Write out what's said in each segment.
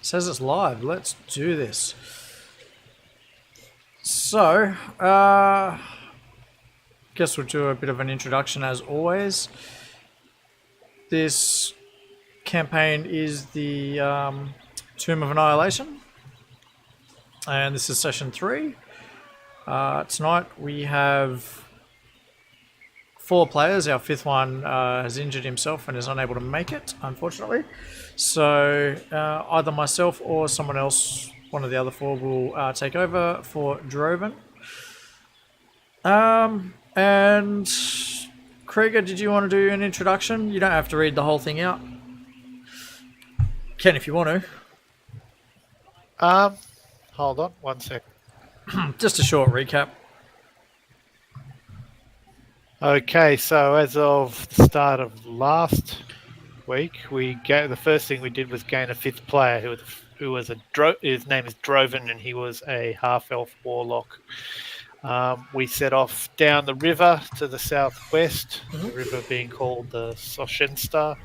says it's live. Let's do this. So, guess we'll do a bit of an introduction as always. This campaign is the Tomb of Annihilation, and this is session 3. Tonight we have 4 players. Our 5th one has injured himself and is unable to make it, unfortunately. So either myself or someone else, one of the other 4, will take over for Droven. And Krieger, did you want to do an introduction? You don't have to read the whole thing out. Can if you want to. Hold on 1 sec. Just a short recap. Okay, so as of the start of last week, the first thing we did was gain a 5th player who was his name is Droven, and he was a half-elf warlock. We set off down the river to the southwest, the river being called the Soshenstar,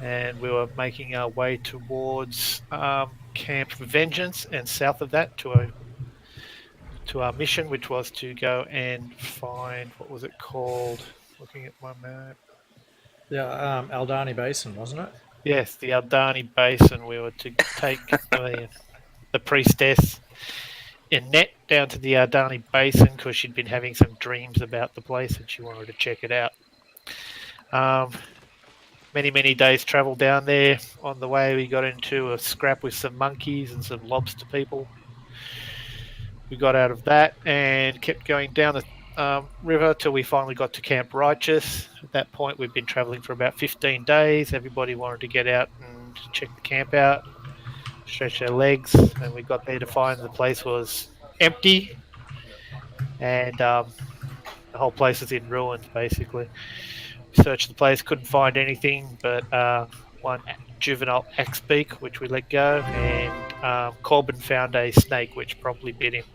and we were making our way towards Camp Vengeance, and south of that to our mission, which was to go and find, what was it called? Looking at my map. Yeah, Aldani Basin, wasn't it? Yes, the Aldani Basin. We were to take the priestess Annette down to the Aldani Basin because she'd been having some dreams about the place and she wanted to check it out. Many days travel down there. On the way, we got into a scrap with some monkeys and some lobster people. We got out of that and kept going down the river till we finally got to Camp Righteous. At that point, we'd been traveling for about 15 days. Everybody wanted to get out and check the camp out, stretch their legs, and we got there to find the place was empty and the whole place was in ruins, basically. We searched the place, couldn't find anything but one juvenile axbeak, which we let go, and Corbin found a snake, which probably bit him.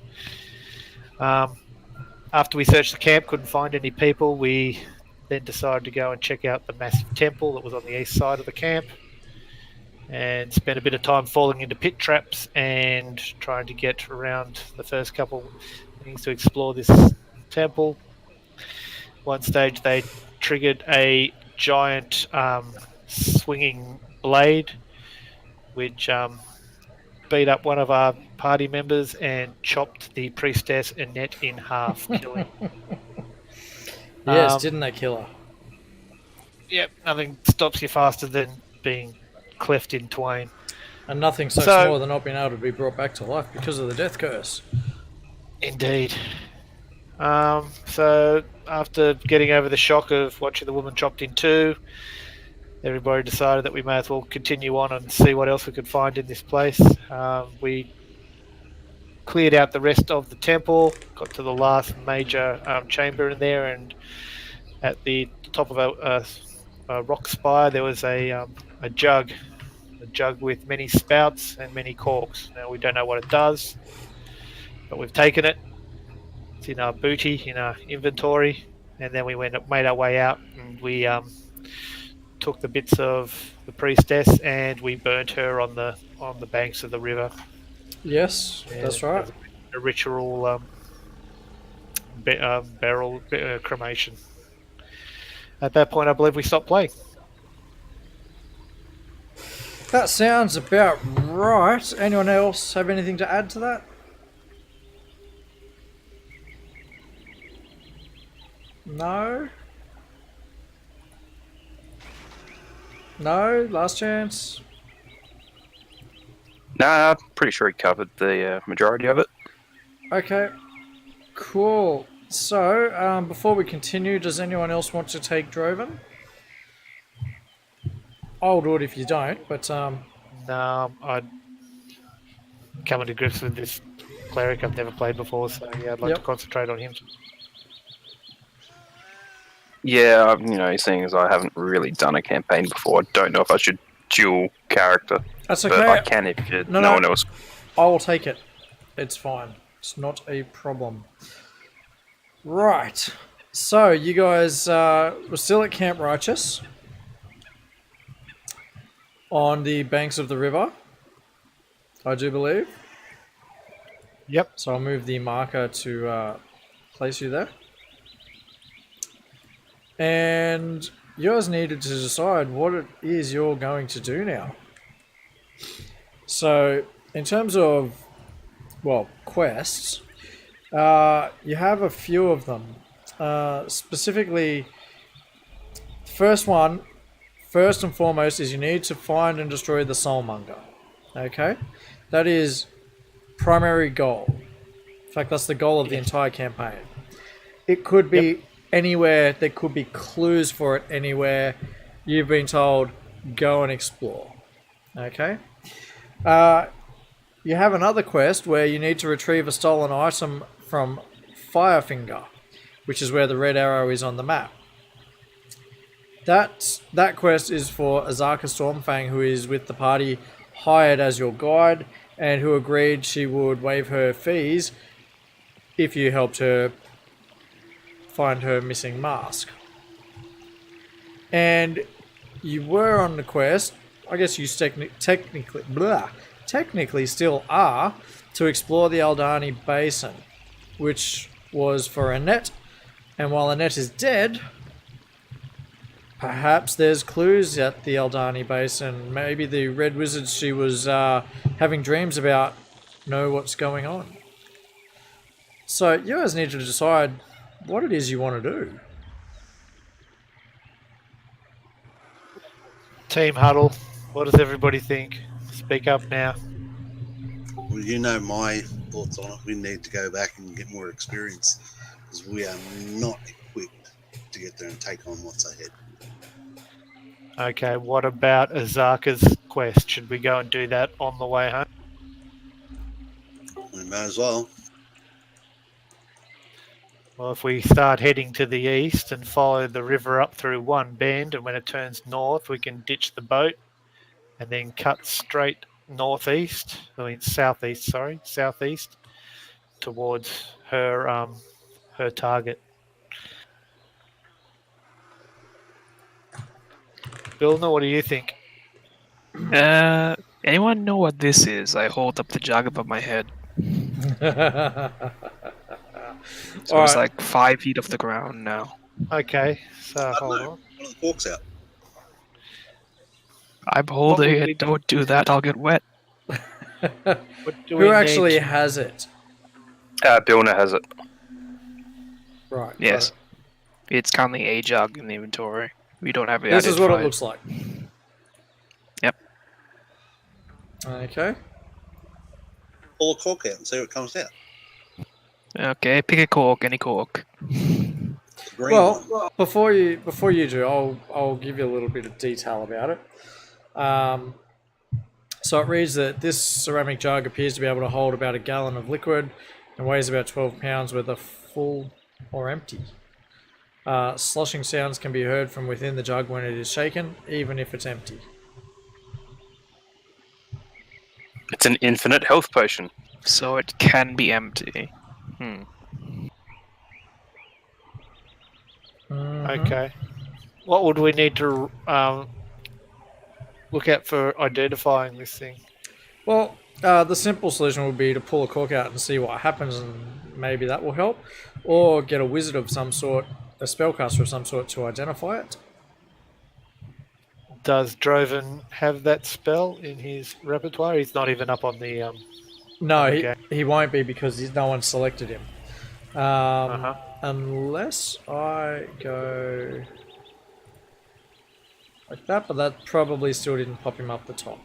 After we searched the camp, couldn't find any people, we then decided to go and check out the massive temple that was on the east side of the camp and spent a bit of time falling into pit traps and trying to get around the first couple things to explore this temple. One stage they triggered a giant swinging blade which beat up one of our party members and chopped the priestess Annette in half, killing. Yes, didn't they kill her? Yep, nothing stops you faster than being cleft in twain. And nothing sucks more than not being able to be brought back to life because of the death curse. Indeed. So after getting over the shock of watching the woman chopped in 2, everybody decided that we may as well continue on and see what else we could find in this place. We cleared out the rest of the temple, got to the last major chamber in there, and at the top of a rock spire there was a jug with many spouts and many corks. Now we don't know what it does, but we've taken it. It's in our booty, in our inventory, and then we made our way out, and we took the bits of the priestess and we burnt her on the banks of the river. Yes, that's right. A ritual barrel cremation. At that point, I believe we stopped playing. That sounds about right. Anyone else have anything to add to that? No? No? Last chance? Nah, I'm pretty sure he covered the majority of it. Okay. Cool. So, before we continue, does anyone else want to take Droven? I'll do it if you don't, but... No, I'm coming to grips with this cleric I've never played before, so yeah, I'd like to concentrate on him. Yeah, seeing as I haven't really done a campaign before, I don't know if I should dual character. That's okay. But I can if no one else. I will take it. It's fine. It's not a problem. Right. So, you guys were still at Camp Righteous on the banks of the river. I do believe. Yep. So I'll move the marker to place you there. And you guys needed to decide what it is you're going to do now. So, in terms of, well, quests, you have a few of them. Specifically, first and foremost, is you need to find and destroy the Soulmonger. Okay? That is primary goal. In fact, that's the goal of the entire campaign. It could be anywhere. There could be clues for it anywhere. You've been told, go and explore. Okay? You have another quest where you need to retrieve a stolen item from Firefinger, which is where the red arrow is on the map. That quest is for Azaka Stormfang, who is with the party, hired as your guide, and who agreed she would waive her fees if you helped her find her missing mask. And you were on the quest, I guess you technically still are, to explore the Aldani Basin, which was for Annette. And while Annette is dead, perhaps there's clues at the Aldani Basin. Maybe the red wizards she was having dreams about know what's going on. So you guys need to decide what it is you want to do. Team huddle. What does everybody think? Speak up now. Well, you know my thoughts on it. We need to go back and get more experience because we are not equipped to get there and take on what's ahead. Okay, what about Azaka's quest? Should we go and do that on the way home? We may as well. Well, if we start heading to the east and follow the river up through one bend, and when it turns north, we can ditch the boat and then cut straight southeast towards her her target. Bilna, what do you think? Anyone know what this is? I hold up the jug above my head. So it's like 5 feet off the ground now. Okay, so hold on. One of the forks out. I'm holding it. Don't do that. I'll get wet. Who actually has it? Bilna has it. Right. Yes. It's currently a jug in the inventory. We don't have it. This is what it looks like. Yep. Okay. Pull a cork out and see what comes out. Okay, pick a cork, any cork. Green Well, one. before you do, I'll give you a little bit of detail about it. So it reads that this ceramic jug appears to be able to hold about a gallon of liquid and weighs about 12 pounds, whether full or empty. Sloshing sounds can be heard from within the jug when it is shaken, even if it's empty. It's an infinite health potion. So it can be empty. Okay. What would we need to look at for identifying this thing? Well, the simple solution would be to pull a cork out and see what happens, and maybe that will help. Or get a wizard of some sort, a spellcaster of some sort, to identify it. Does Droven have that spell in his repertoire? He's not even up on the... No, Okay. he won't be because no one selected him. Unless I go like that, but that probably still didn't pop him up the top.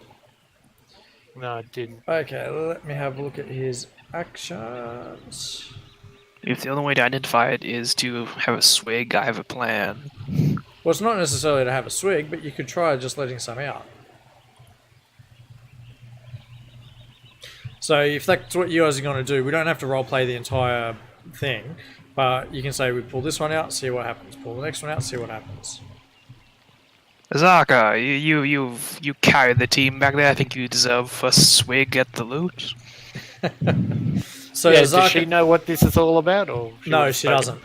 No, it didn't. Okay, let me have a look at his actions. If the only way to identify it is to have a swig, I have a plan. Well, it's not necessarily to have a swig, but you could try just letting some out. So if that's what you guys are going to do, we don't have to roleplay the entire thing, but you can say we pull this one out, see what happens. Pull the next one out, see what happens. Azaka, you carried the team back there. I think you deserve a swig at the loot. So Yeah, Azaka, does she know what this is all about? Or No, was she spoken- doesn't.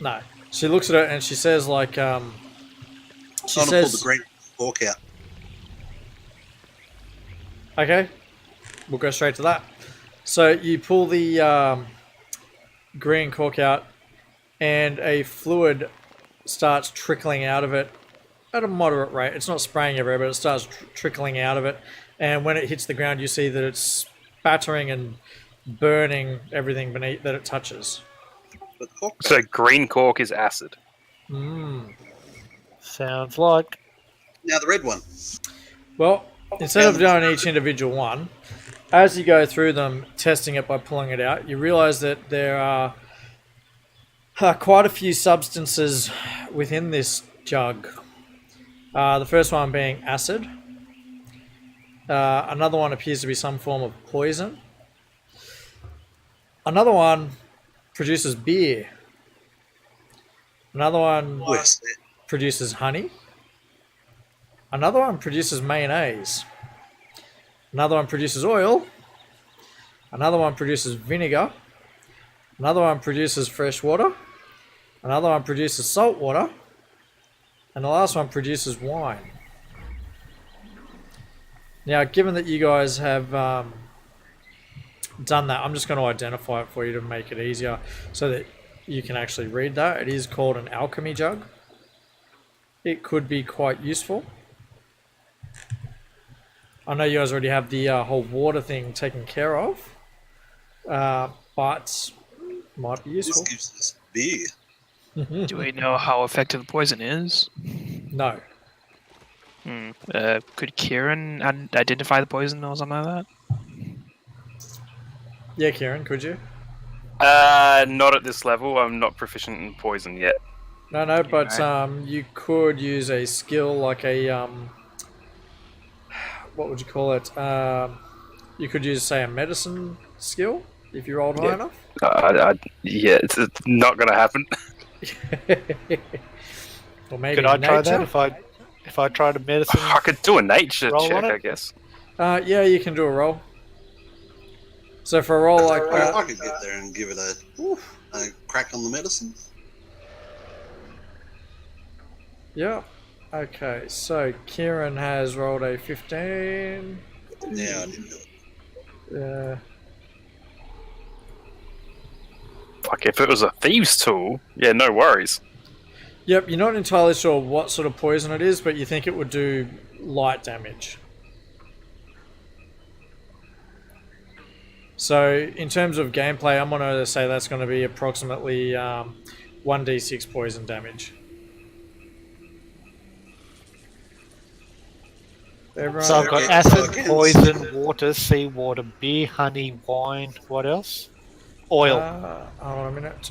No, she looks at it and she says like, she I'm gonna pull the says, green cork out. okay, we'll go straight to that. So you pull the green cork out, and a fluid starts trickling out of it at a moderate rate. It's not spraying everywhere, but it starts trickling out of it. And when it hits the ground, you see that it's spattering and burning everything beneath that it touches. But cork So green cork is acid. Sounds like. now the red one. Well, instead of doing each individual one, as you go through them, testing it by pulling it out, you realize that there are quite a few substances within this jug. The first one being acid. Another one appears to be some form of poison. Another one produces beer. Another one West. produces honey. Another one produces mayonnaise. Another one produces oil. Another one produces vinegar. Another one produces fresh water. Another one produces salt water. And the last one produces wine. Now, given that you guys have done that, I'm just going to identify it for you to make it easier so that you can actually read that. It is called an alchemy jug. It could be quite useful. I know you guys already have the whole water thing taken care of, but might be This useful. gives us beer. Do we know how effective the poison is? No. Could Kieran identify the poison or something like that? Yeah, Kieran, could you? Not at this level. I'm not proficient in poison yet. No, but you could use a skill like a what would you call it? You could use, say, a medicine skill if you rolled high Yeah. enough. Yeah, it's not going to happen. Or maybe Could I try that nature? if I tried a medicine? I could do a nature Roll check, on it? I guess. Yeah, you can do a roll. So for a roll like I that, could get there and give it a crack on the medicine. yeah. Okay, so Kieran has rolled a 15. Yeah, I didn't do it. Like, if it was a thieves' tool, yeah, no worries. Yep, you're not entirely sure what sort of poison it is, but you think it would do light damage. So in terms of gameplay, I'm going to say that's going to be approximately 1d6 poison damage. Everyone, So I've got Okay, acid, so again, poison, water, seawater, beer, honey, wine. What else? Oil. hold on a minute.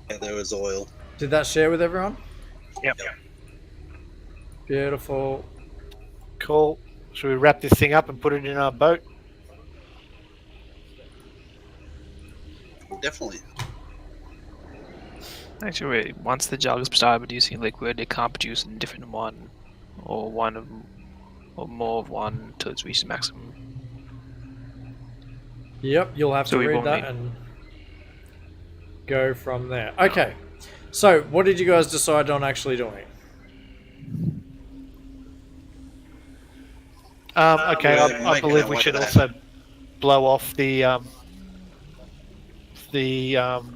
Yeah, there was oil. Did that share with everyone? Yep. Beautiful. Cool. Should we wrap this thing up and put it in our boat? Definitely. Actually, wait, once the jug started producing liquid, it can't produce a different one, or one of, or more of one till it's reached the maximum. Yep, you'll have So to we read won't that be- and go from there. Okay, so what did you guys decide on actually doing? Okay, we're I making believe our we way should to that. also blow off the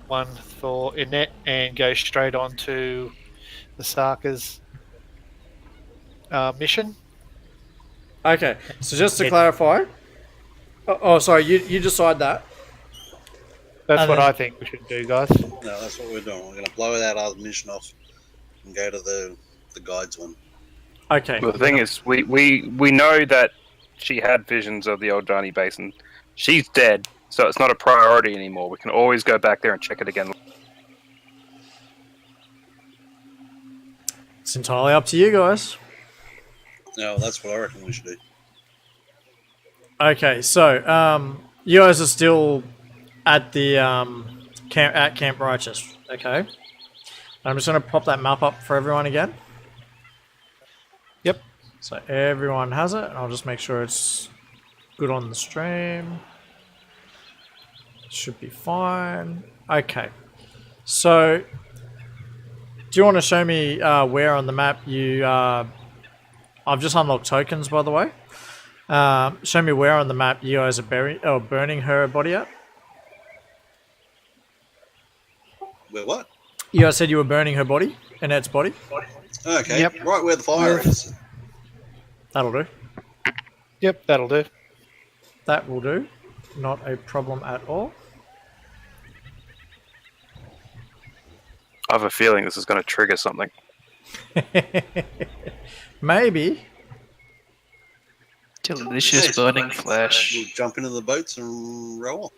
one for Inet and go straight on to the Sarka's mission. Okay, so just to It- clarify. Oh, sorry, you decide that. That's And what then- I think we should do, guys. No, that's what we're doing. We're going to blow that other mission off and go to the guides one. Okay. Well, the thing is, we know that she had visions of the old Johnny Basin. She's dead, so it's not a priority anymore. We can always go back there and check it again. It's entirely up to you guys. No, that's what I reckon we should do. Okay, so you guys are still at the Camp Righteous. Okay. I'm just going to pop that map up for everyone again. Yep. So everyone has it. I'll just make sure it's good on the stream. Should be fine. Okay. So, do you want to show me where on the map you... I've just unlocked tokens, by the way. Show me where on the map you guys are burning her body at. Where what? You guys said you were burning her body, Annette's body. Okay, Yep. right where the fire is. That'll do. Yep, that'll do. That will do. Not a problem at all. I have a feeling this is going to trigger something. Maybe. Delicious Yes, burning We'll flesh. jump into the boats and row off.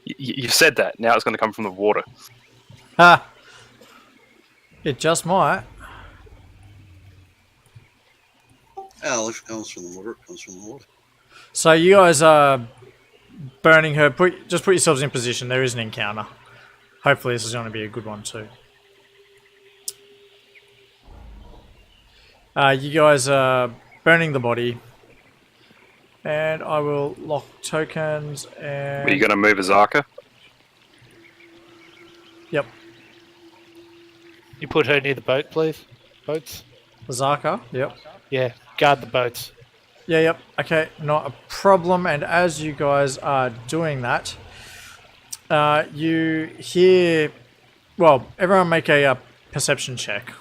You've said that. Now it's going to come from the water. Ha! It just might. Oh, if it comes from the water, it comes from the water. So you guys are burning her. Just put yourselves in position. There is an encounter. Hopefully this is going to be a good one too. You guys are burning the body. And I will lock tokens and... Are you going to move Azaka? Yep. You put her near the boat, please. Boats. Lazaka, yep. Yeah, guard the boats. Yeah, yep. Okay, not a problem. And as you guys are doing that, you hear... Well, everyone make a perception check.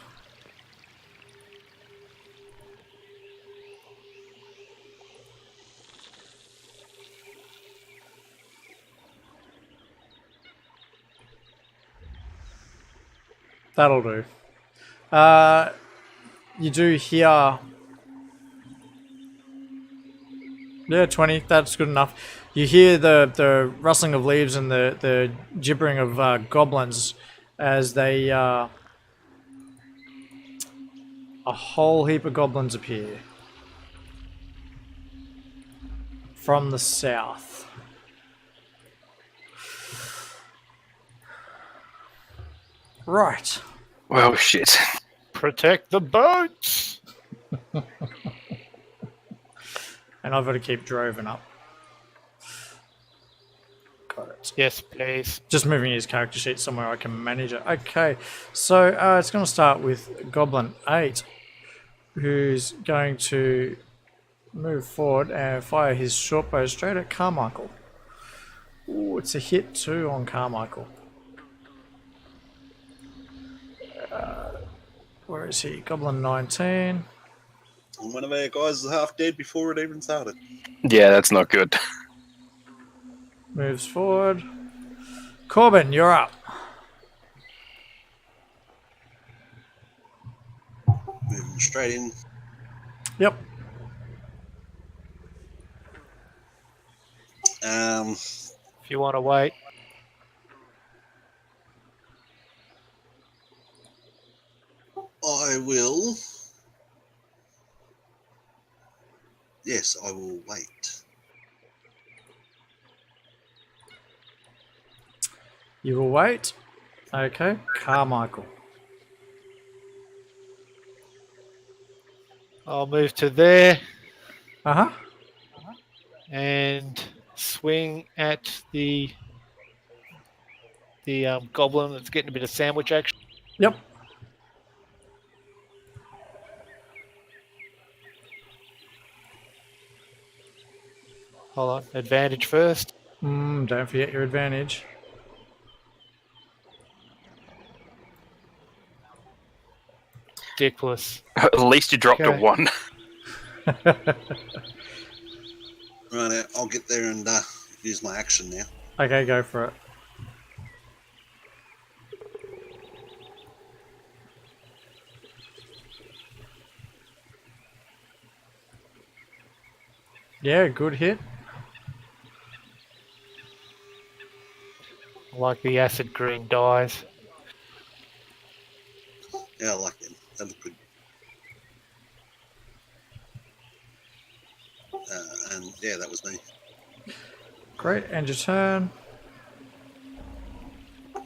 That'll do. You do hear... Yeah, 20. That's good enough. You hear the rustling of leaves and the gibbering of goblins as they... a whole heap of goblins appear. From the south. Right. Well, shit. Protect the boats! And I've got to keep Droven up. Got it. Yes, please. Just moving his character sheet somewhere I can manage it. Okay, so it's going to start with Goblin 8, who's going to move forward and fire his short bow straight at Carmichael. Ooh, it's a hit too on Carmichael. Where is he? Goblin 19. And one of our guys is half dead before it even started. Yeah, that's not good. Moves forward. Corbin, you're up. Moving straight in. Yep. If you want to wait. I will. Yes, I will wait. You will wait. Okay, Carmichael. I'll move to there Uh-huh. and swing at the goblin that's getting a bit of sandwich action. Yep. Hold on. Advantage first. Don't forget your advantage. Ridiculous. At least you dropped Okay. a 1. Right, I'll get there and use my action now. Okay, go for it. Yeah, good hit. Like the acid green dyes. Yeah, I like them. They look good. And yeah, that was me. Great, and your turn.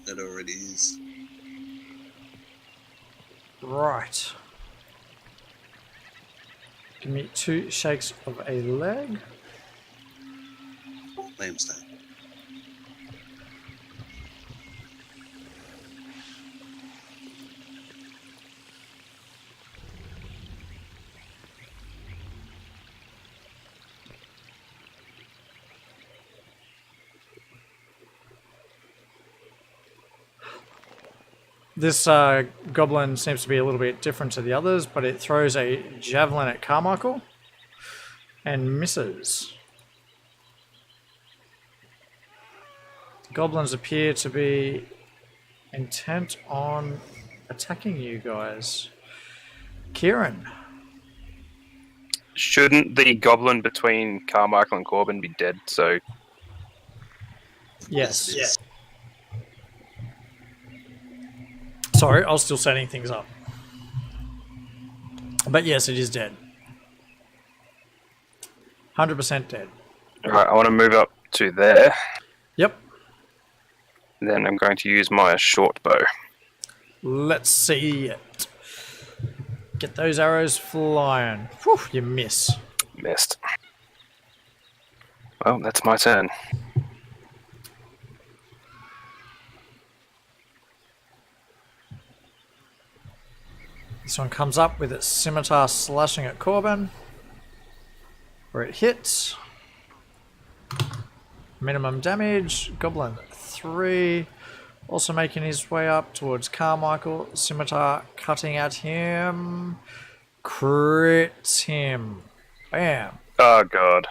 That already is. Right. Give me 2 shakes of a leg. Lambstone. This goblin seems to be a little bit different to the others, but it throws a javelin at Carmichael and misses. The goblins appear to be intent on attacking you guys. Kieran. Shouldn't the goblin between Carmichael and Corbin be dead? So Yes. it is. Sorry, I was still setting things up. But yes, it is dead. 100% dead. alright, I want to move up to there. Yep. Then I'm going to use my short bow. Let's see it. Get those arrows flying. Whew, you miss. Missed. Well, that's my turn. This one comes up with its scimitar slashing at Corbin. Where it hits. Minimum damage. Goblin 3. Also making his way up towards Carmichael. Scimitar cutting at him. Crits him. Bam. Oh god.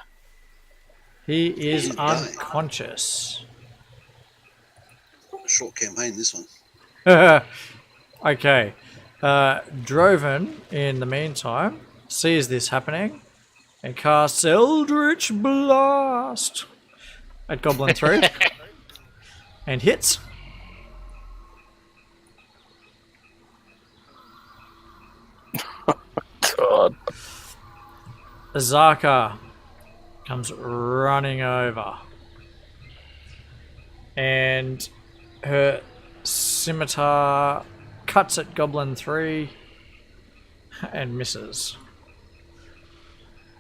He is He's dying. unconscious. A short campaign, this one. Okay. Droven, in the meantime, sees this happening and casts Eldritch Blast at Goblin 3 and hits. God. Azaka comes running over and her scimitar cuts at Goblin 3 and misses.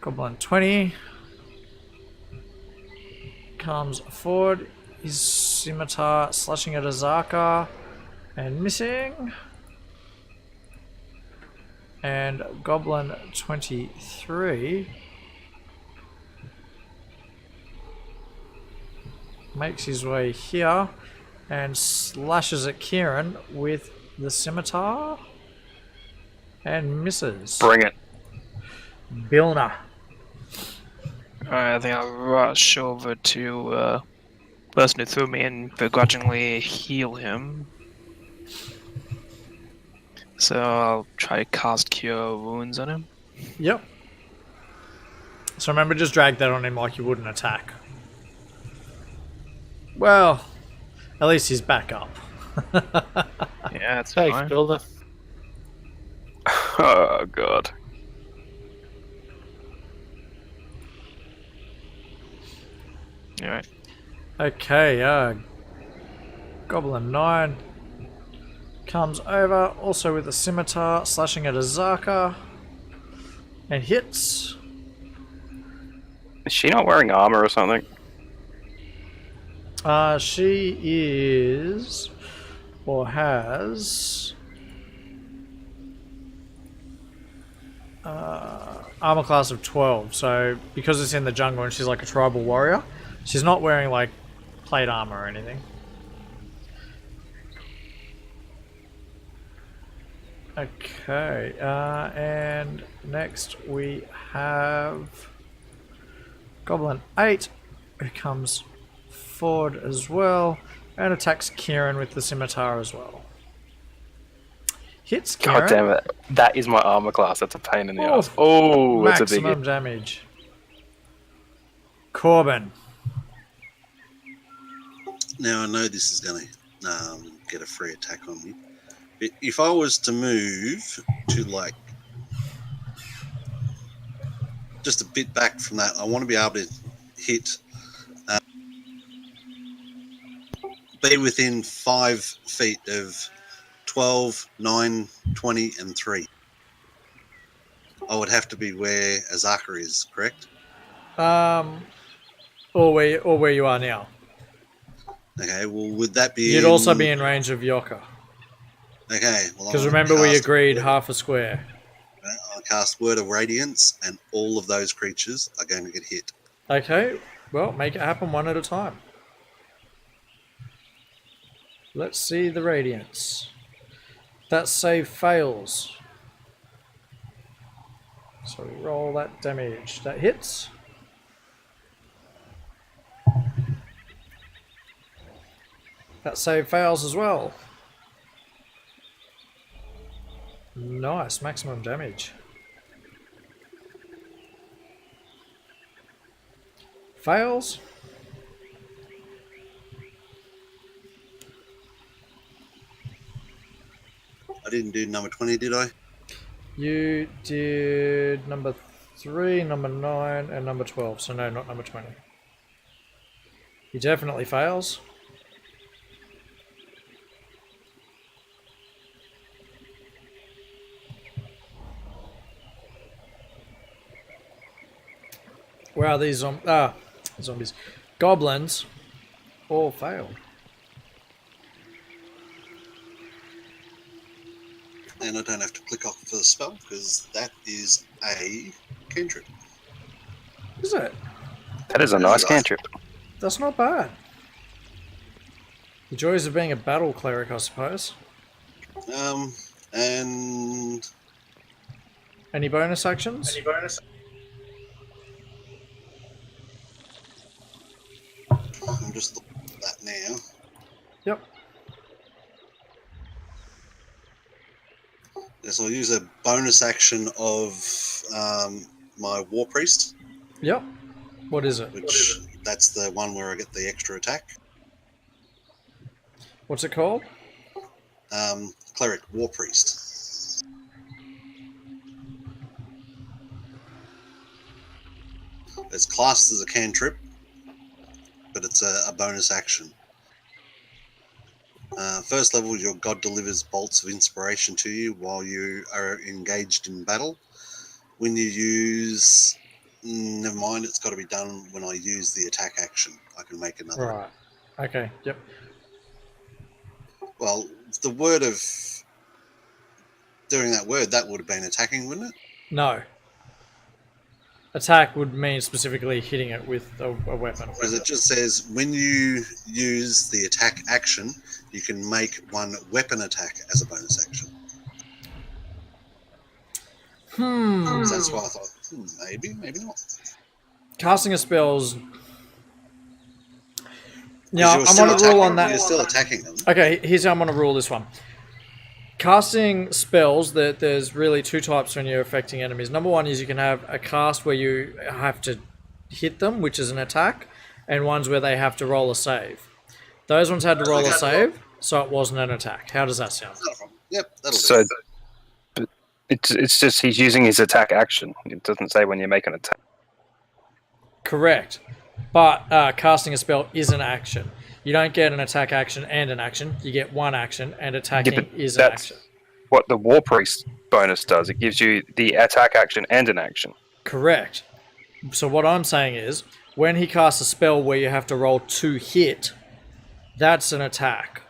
Goblin 20 comes forward, his scimitar slashing at Azaka and missing. And Goblin 23 makes his way here and slashes at Kieran with the scimitar and misses. Bring it. Bilna. I think I'll rush over to person who threw me and begrudgingly heal him. So I'll try to cast Cure Wounds on him. Yep. So remember, just drag that on him like you would an attack. Well, at least he's back up. Yeah, that's Thanks, fine. Builder. Oh god. Alright. Okay, Goblin 9 comes over, also with a scimitar, slashing at Azaka, and hits. Is she not wearing armor or something? She is, or has, armor class of 12, so because it's in the jungle and she's like a tribal warrior, she's not wearing like plate armor or anything. Okay, and next we have Goblin 8, who comes forward as well and attacks Kieran with the scimitar as well. Hits Kieran. God damn it. That is my armor class. That's a pain in the Oh, ass. Oh, that's a big maximum damage. Corbin. Now I know this is going to get a free attack on me. But if I was to move to like just a bit back from that, I want to be able to hit, be within 5 feet of 12, 9, 20, and 3. I would have to be where Azaka is, correct? Or where you are now. Okay, well, would that be... You'd also be in range of Yoka. Okay, well... Because I'll remember we cast agreed half a square. I'll cast Word of Radiance, and all of those creatures are going to get hit. Okay, well, make it happen one at a time. Let's see the radiance. That save fails. So we roll that damage. That hits. That save fails as well. Nice, maximum damage. Fails. I didn't do number 20, did I? You did number 3, number 9, and number 12. So no, not number 20. He definitely fails. Wow, these zombies. Goblins all fail. And I don't have to click off for the spell because that is a cantrip. Is it? That is a nice cantrip. That's not bad. The joys of being a battle cleric, I suppose. And Any bonus actions? I'm just looking at that now. Yep. Yes, I'll use a bonus action of my War Priest, Yep. What is it? which that's the one where I get the extra attack. What's it called? Cleric War Priest. It's classed as a cantrip, but it's a bonus action. First level, your god delivers bolts of inspiration to you while you are engaged in battle. When you use... never mind, it's got to be done when I use the attack action. I can make another. Right. Okay. Yep. Well, the word of doing that word, that would have been attacking, wouldn't it? No. Attack would mean specifically hitting it with a weapon. Because it just says when you use the attack action, you can make one weapon attack as a bonus action. So that's why I thought, maybe not. Casting a spell's... Because Yeah, you're I'm still on a rule on attacking- You're that. still attacking them. Okay, here's how I'm on to rule this one. Casting spells, there's really two types when you're affecting enemies. Number one is you can have a cast where you have to hit them, which is an attack, and ones where they have to roll a save. Those ones had to roll a save, so it wasn't an attack. How does that sound? Not a problem. Yep, that'll So do. it's just he's using his attack action. It doesn't say when you make an attack. Correct. But casting a spell is an action. You don't get an attack action and an action. You get one action, and attacking but is an that's action. what the War Priest bonus does. It gives you the attack action and an action. Correct. So what I'm saying is, when he casts a spell where you have to roll to hit, that's an attack.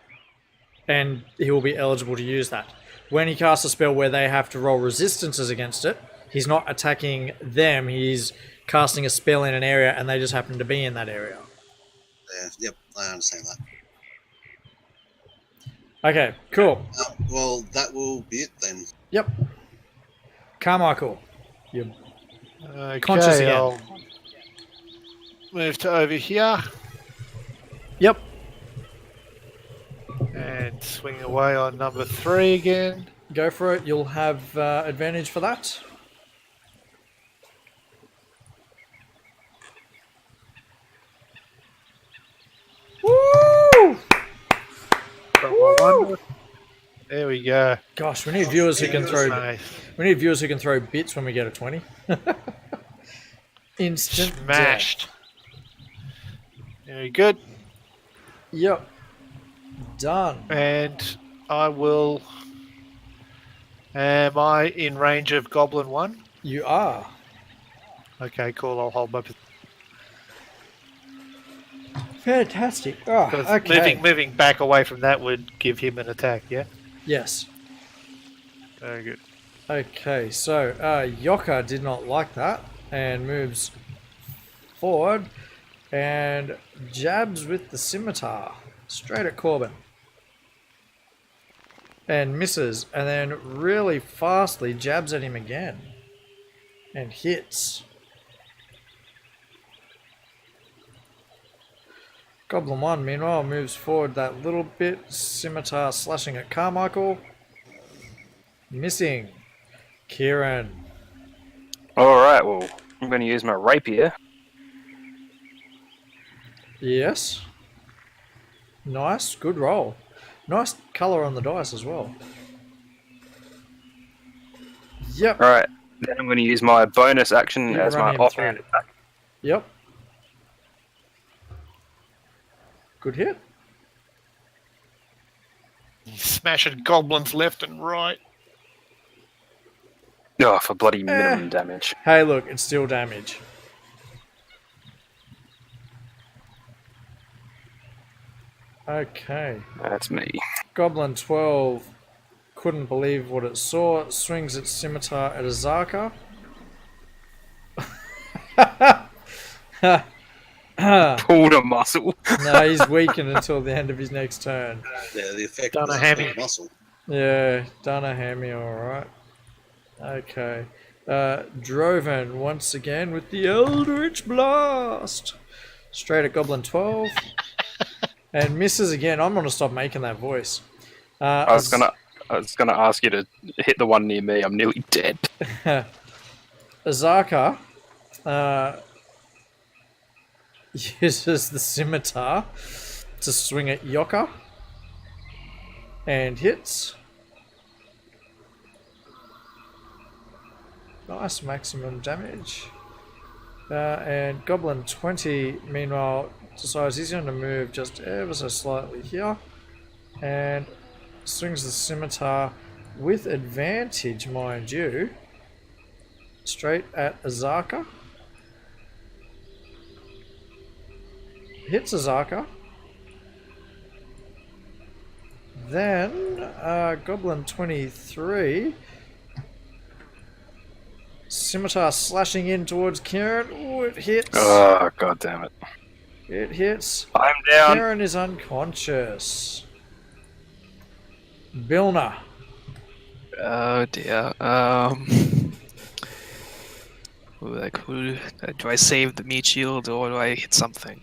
And he will be eligible to use that. When he casts a spell where they have to roll resistances against it, he's not attacking them, he's casting a spell in an area and they just happen to be in that area. Yeah, yep, I understand that. Okay, cool. Well, that will be it then. Yep. Carmichael, you're Okay, conscious again. I'll move to over here Yep. and swing away on number 3 again. Go for it. You'll have advantage for that. Woo! Got my one. There we go. Gosh, we need viewers who can throw. Nice. We need viewers who can throw bits when we get a 20. Instant Smashed. Very good. death. Yep. Done. And I will. Am I in range of Goblin 1? You are. Okay, cool. I'll hold my position. Fantastic. Oh, Because okay. moving back away from that would give him an attack, yeah? Yes. Very good. Okay, so Yoka did not like that and moves forward and jabs with the scimitar straight at Corbin. and misses, and then really fastly jabs at him again and hits. Goblin 1, meanwhile, moves forward that little bit, scimitar slashing at Carmichael. Missing. Kieran. Alright, well, I'm going to use my rapier. Yes. Nice, good roll. Nice colour on the dice as well. Yep. Alright, then I'm going to use my bonus action You as run my him offhand through. attack. Yep. Good hit. Smashing goblins left and right. Oh, for bloody minimum damage. Hey, look, it's still damage. Okay. That's me. Goblin 12 couldn't believe what it saw. Swings its scimitar at Azaka. Pulled a muscle. No, he's weakened until the end of his next turn. Yeah, the effect Done a was hammy. on the muscle. Yeah, done a hammy, alright. Okay. Droven once again with the Eldritch Blast. Straight at Goblin 12. And misses again. I'm going to stop making that voice. I was gonna ask you to hit the one near me. I'm nearly dead. Azaka uses the scimitar to swing at Yoka and hits. Nice maximum damage. And Goblin 20, meanwhile, decides he's going to move just ever so slightly here and swings the scimitar with advantage, mind you, straight at Azaka. Hits Azaka. Then Goblin 23, scimitar slashing in towards Kieran. Oh, it hits. Oh, god damn it. It hits. I'm down. Kieran is unconscious. Bilna. Oh dear. Do I save the meat shield or do I hit something?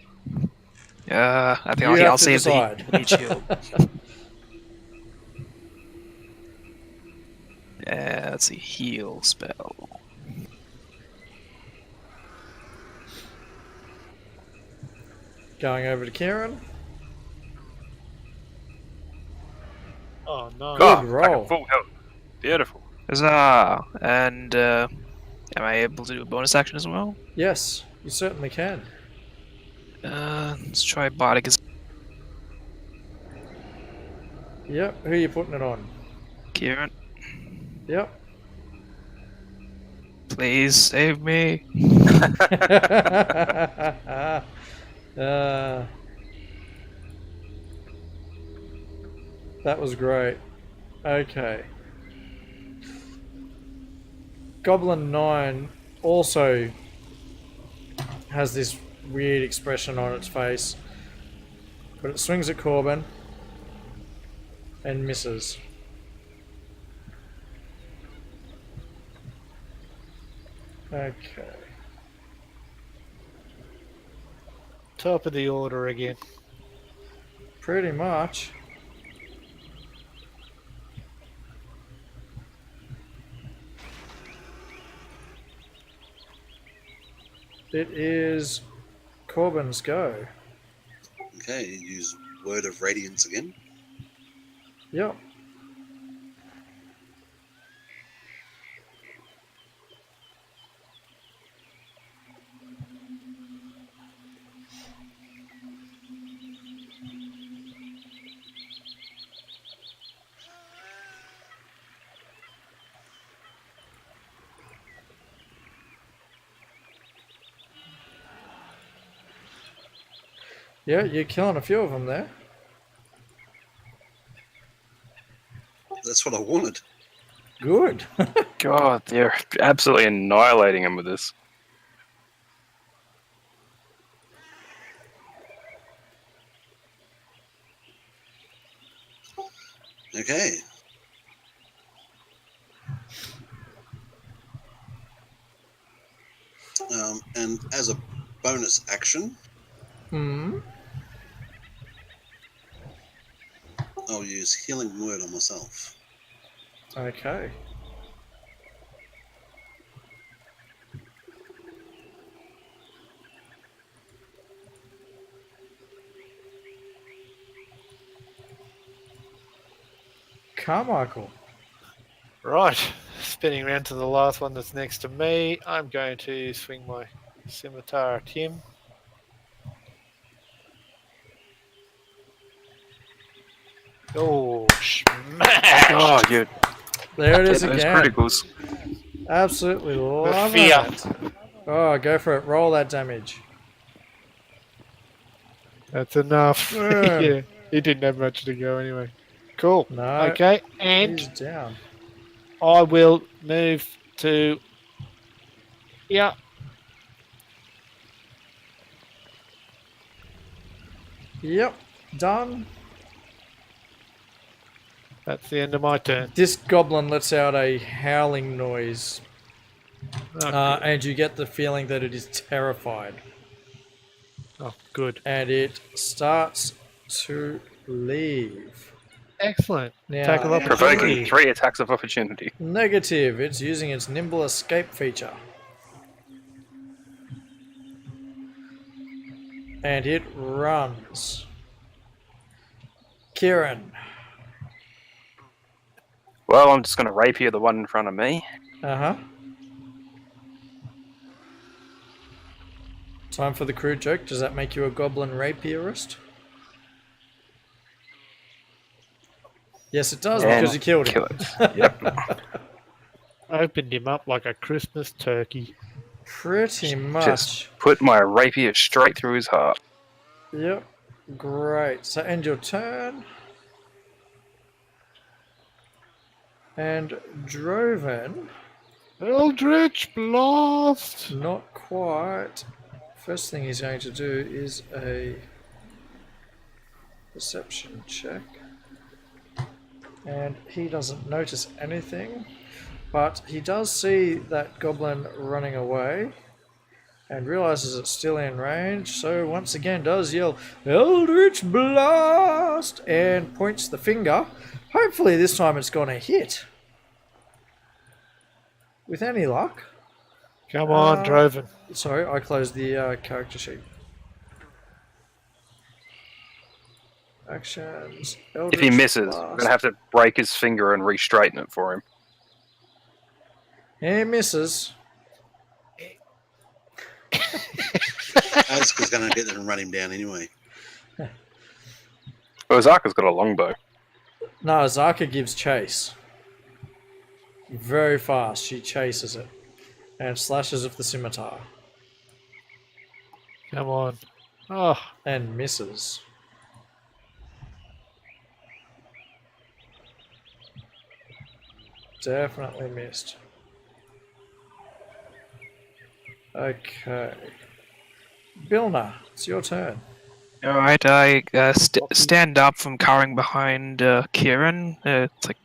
I think You have I'll to save decide. the meat shield. Let's see, heal spell. Going over to Kieran. Oh no. Good Back roll. at full health. Beautiful. Huzzah! And am I able to do a bonus action as well? Yes, you certainly can. Let's try Bardic. Yep, who are you putting it on? Kieran, Yep. please save me. That was great. Okay. Goblin 9 also has this weird expression on its face, but it swings at Corbin and misses. Okay. Top of the order again. Pretty much. It is Corbin's go. Okay, use Word of Radiance again. Yep. Yeah, you're killing a few of them there. That's what I wanted. Good. God, they're absolutely annihilating him with this. Okay, And as a bonus action, Hmm. I'll use Healing Word on myself. Okay. Carmichael. Right, spinning around to the last one that's next to me. I'm going to swing my scimitar at him. Oh, smash! Oh, you There it is get those again. criticals. Absolutely loving fear. it. Oh, go for it. Roll that damage. That's enough. Boom. Yeah, he didn't have much to go anyway. Cool. No, Okay, and he's down. I will move to. Yeah, Yep, done. that's the end of my turn. This goblin lets out a howling noise, Oh, and you get the feeling that it is terrified. oh, good. And it starts to leave. Excellent. Now, Attack of Provoking opportunity. 3 attacks of opportunity. negative. It's using its nimble escape feature. And it runs. Kieran. Well, I'm just going to rapier the one in front of me. Uh-huh. Time for the crude joke. Does that make you a goblin rapierist? Yes, it does, And because you killed him. kill it. Yep. Opened him up like a Christmas turkey. Pretty much. Just put my rapier straight through his heart. Yep. Great. So end your turn. And Droven, Eldritch Blast! not quite. First thing he's going to do is a perception check. And he doesn't notice anything, but he does see that goblin running away and realizes it's still in range, so once again does yell Eldritch Blast and points the finger. Hopefully this time it's going to hit. With any luck. Come on, Droven. Sorry, I closed the character sheet. Actions. If he Eldritch misses, Blast. we're going to have to break his finger and re-straighten it for him. He misses. Asuka's going to get there and run him down anyway. Well, Zaka's got a longbow. No, Zaka gives chase. Very fast, she chases it. And slashes with the scimitar. Come on. Oh, And misses. Definitely missed. Okay. Bilna, it's your turn. Alright, I stand up from cowering behind Kieran. It's like,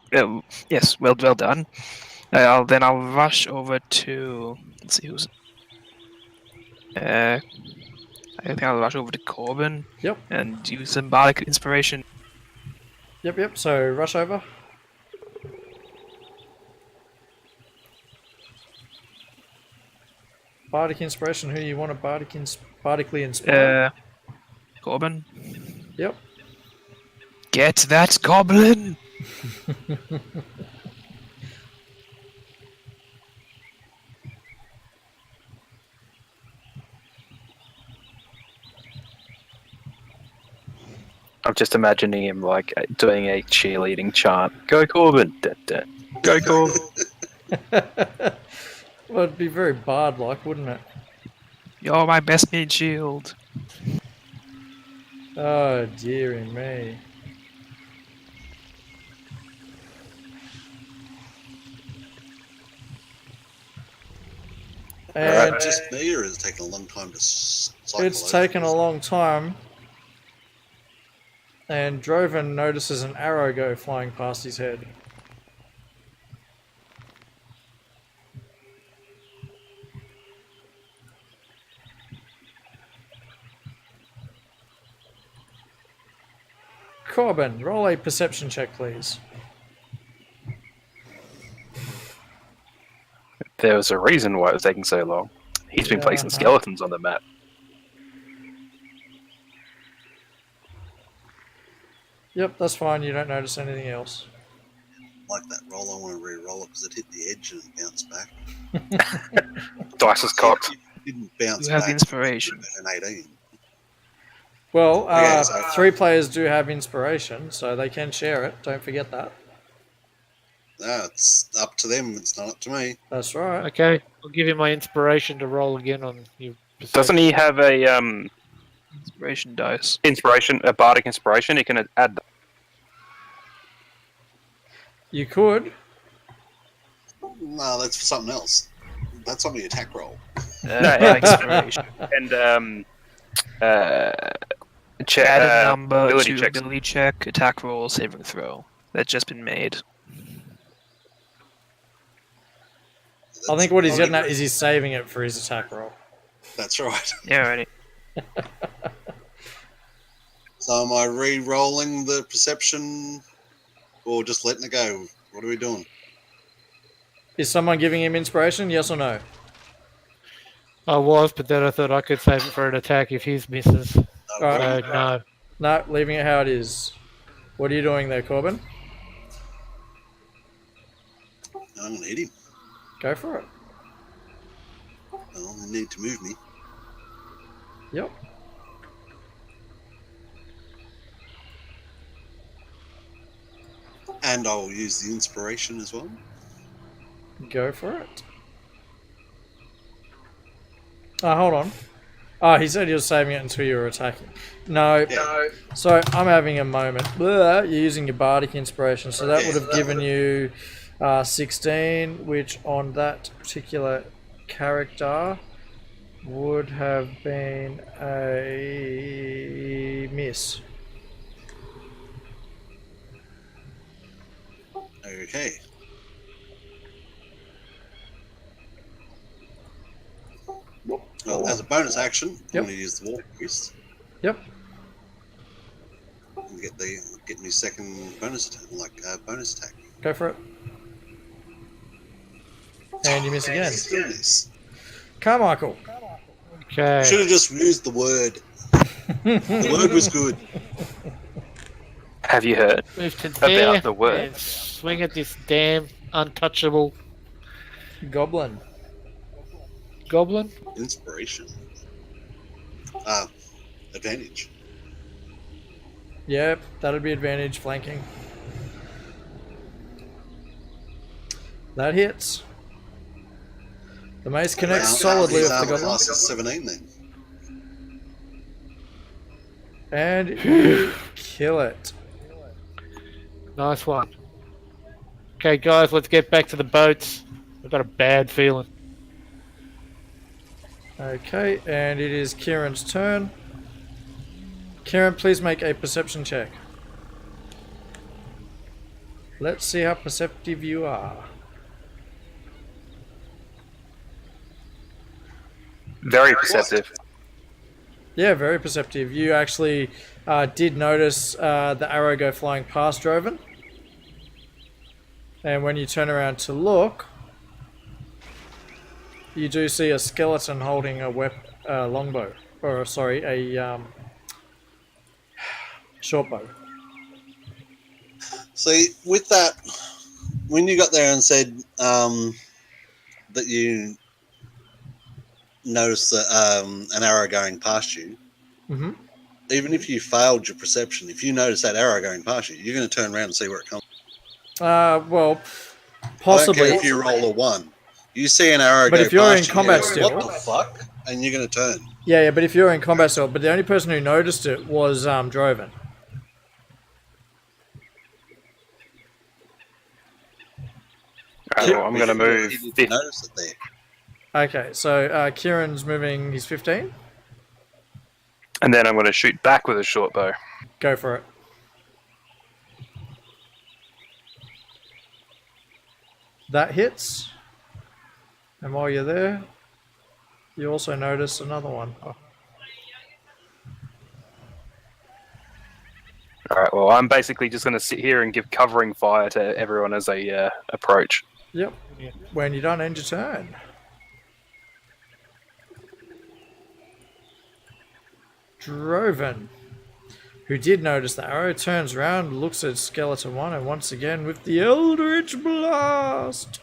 yes, well done. I'll rush over to. Let's see who's. I think I'll rush over to Corbin. Yep. And use symbolic inspiration. Yep, so rush over. Bardic Inspiration, who you want to bardically inspire? Corbin. Yep. Get that goblin! I'm just imagining him like doing a cheerleading chant. Go Corbin! Da, da. Go Corbin! Well, it'd be very bard-like, wouldn't it? You're my best mid shield. Oh, dearie me. And Right, just me, or has it taken a long time to cycle it's over taken a this? long time. And Droven notices an arrow go flying past his head. Corbin, roll a perception check, please. There was a reason why it was taking so long. He's been placing skeletons on the map. Yep, that's fine. You don't notice anything else. Like that roll, I want to re-roll it because it hit the edge and bounced back. Dice is cocked. It didn't bounce You have back. inspiration. An 18. Well, Okay, so- 3 players do have inspiration, so they can share it. Don't forget that. No, it's up to them. It's not up to me. That's right. Okay, I'll give you my inspiration to roll again on your perception. Doesn't he have a Inspiration dice. a bardic inspiration? He can add. You could. No, that's for something else. That's on the attack roll. Inspiration. And Add a number ability to checks. ability check, attack roll, saving throw. That's just been made. I think what he's That's getting at is he's saving it for his attack roll. That's right. Yeah, alrighty. So am I re-rolling the perception or just letting it go? What are we doing? Is someone giving him inspiration? Yes or no? I was, but then I thought I could save it for an attack if his misses. Alright. So, no. No, leaving it how it is. What are you doing there, Corbin? I'm going to hit him. Go for it. Well, you need to move me. Yep. And I'll use the inspiration as well. Go for it. Hold on. Oh, he said he was saving it until you were attacking. No. Yeah. So I'm having a moment. Blah, you're using your bardic inspiration, so that would have given you 16, which on that particular character would have been a miss. Okay. Well, as a bonus action, Yep. I'm going to use the War Priest Yep. and get me second bonus attack, bonus attack. Go for it. And you miss again. Goodness. Carmichael. Okay. Should have just used the word. The word was good. Have you heard? Move to About there the word. and swing at this damn untouchable Goblin. goblin. Inspiration. Advantage. Yep, that'd be advantage flanking. That hits. The mace connects solidly with the goblin. Class is 17 then. And you kill it. Nice one. Okay, guys, let's get back to the boats. I've got a bad feeling. Okay, and it is Kieran's turn. Kieran, please make a perception check. Let's see how perceptive you are. Very perceptive. Yeah, very perceptive. You actually did notice the arrow go flying past Droven. And when you turn around to look, you do see a skeleton holding a longbow. Or, sorry, a short bow. See, with that, when you got there and said that you noticed that, an arrow going past you, Mm-hmm. even if you failed your perception, if you notice that arrow going past you, you're going to turn around and see where it comes Well, I don't possibly. care if you roll a 1. You see an arrow But go if you're past in you, combat go, still- what the fuck? And you're going to turn. Yeah, but if you're in combat still, but the only person who noticed it was Droven. Alright, well, I'm going to move. You didn't notice it there. Okay, so Kieran's moving, he's 15. And then I'm going to shoot back with a short bow. Go for it. That hits. And while you're there, you also notice another one. Alright, well, I'm basically just going to sit here and give covering fire to everyone as they approach. Yep. Yeah. When you're done, end your turn. Droven, who did notice the arrow, turns around, looks at Skeleton 1, and once again with the Eldritch Blast,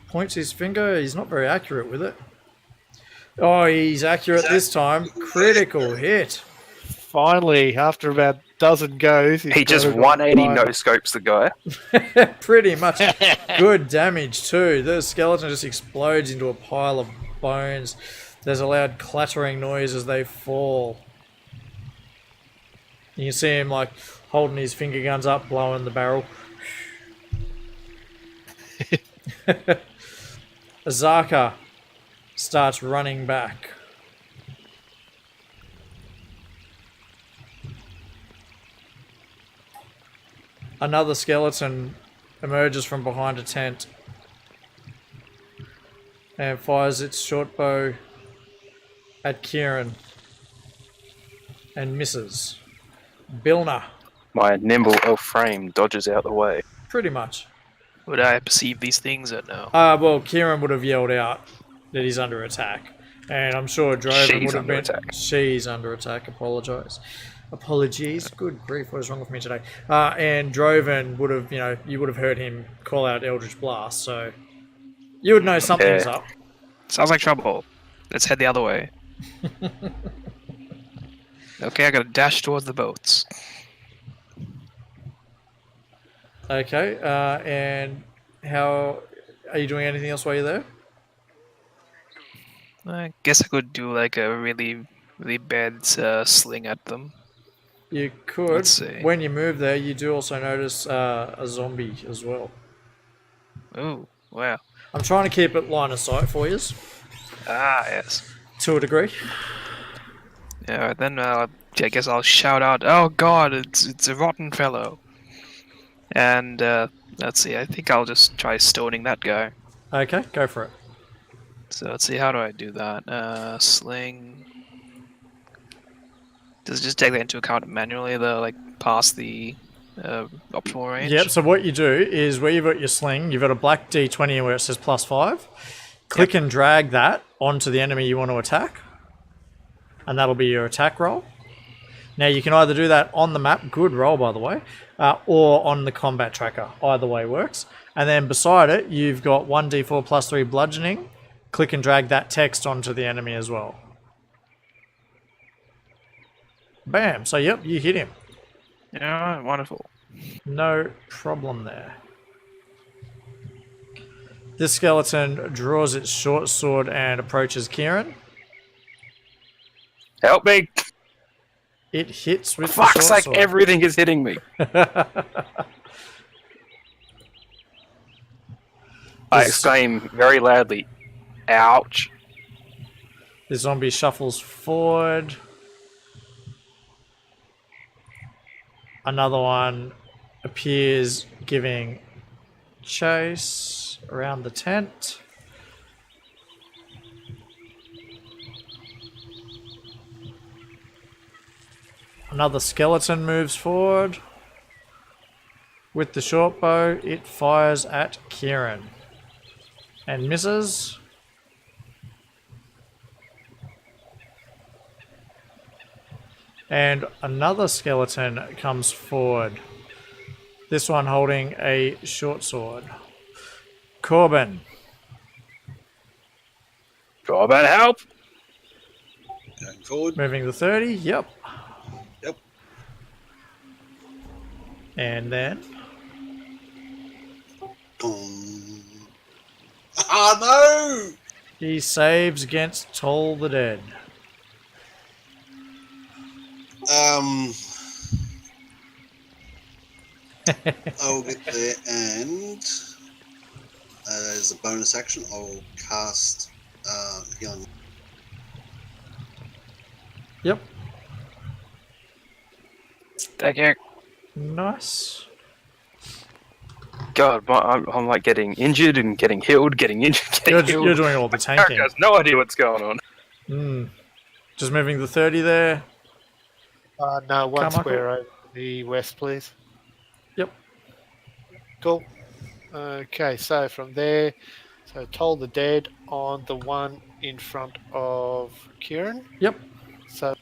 points his finger. He's not very accurate with it. Oh, he's accurate this time. Critical hit. Finally, after about a dozen goes, He just got it 180 right. no scopes the guy. Pretty much. Good damage too. The skeleton just explodes into a pile of bones. There's a loud clattering noise as they fall. You can see him like holding his finger guns up, blowing the barrel. Azaka starts running back. Another skeleton emerges from behind a tent and fires its short bow at Kieran and misses. Bilna, My nimble elf frame dodges out the way. pretty much. Would I perceive these things or no? Well, Kieran would have yelled out that he's under attack, and I'm sure Droven She's would have under been. attack. She's under attack. Apologies. Good grief, what is wrong with me today? And Droven would have, you would have heard him call out Eldritch Blast, so you would know something's up. Sounds like trouble. Let's head the other way. Okay, I gotta dash towards the boats. Okay, and how are you doing? Anything else while you're there? I guess I could do like a really, really bad sling at them. You could. Let's see. When you move there, you do also notice a zombie as well. Oh, wow. I'm trying to keep it line of sight for you, Ah, yes. to a degree. Yeah, then I guess I'll shout out, "Oh God, it's a rotten fellow!" And let's see. I think I'll just try stoning that guy. Okay, go for it. So let's see. How do I do that? Sling. Does it just take that into account manually? Like past the optimal range. Yep, so what you do is where you've got your sling, you've got a black D20 where it says +5. Click and drag that onto the enemy you want to attack. And that'll be your attack roll. Now you can either do that on the map, good roll by the way, or on the combat tracker. Either way works. And then beside it, you've got 1d4 +3 bludgeoning. Click and drag that text onto the enemy as well. Bam, so yep, you hit him. Yeah, wonderful. No problem there. This skeleton draws its short sword and approaches Kieran. Help me! It hits with the Fuck's short sake, sword. everything is hitting me. I exclaim very loudly, ouch. The zombie shuffles forward. Another one appears, giving chase around the tent. Another skeleton moves forward. With the short bow, it fires at Kieran and misses. And another skeleton comes forward. This one holding a short sword. Corbin. Go about help! Going forward. Moving the 30. Yep. Yep. And then Ah, no! he saves against Toll the Dead. I'll get there, and as a bonus action, I'll cast Healing. Yep. Thank you. Nice. God, I'm like getting injured and getting healed, getting injured, getting healed. You're doing all the Character tanking. has no idea what's going on. Just moving the 30 there. No, one Carmichael? square over to the west, please. Yep. Cool. Okay, so from there, so Toll the Dead on the one in front of Kieran. Yep. So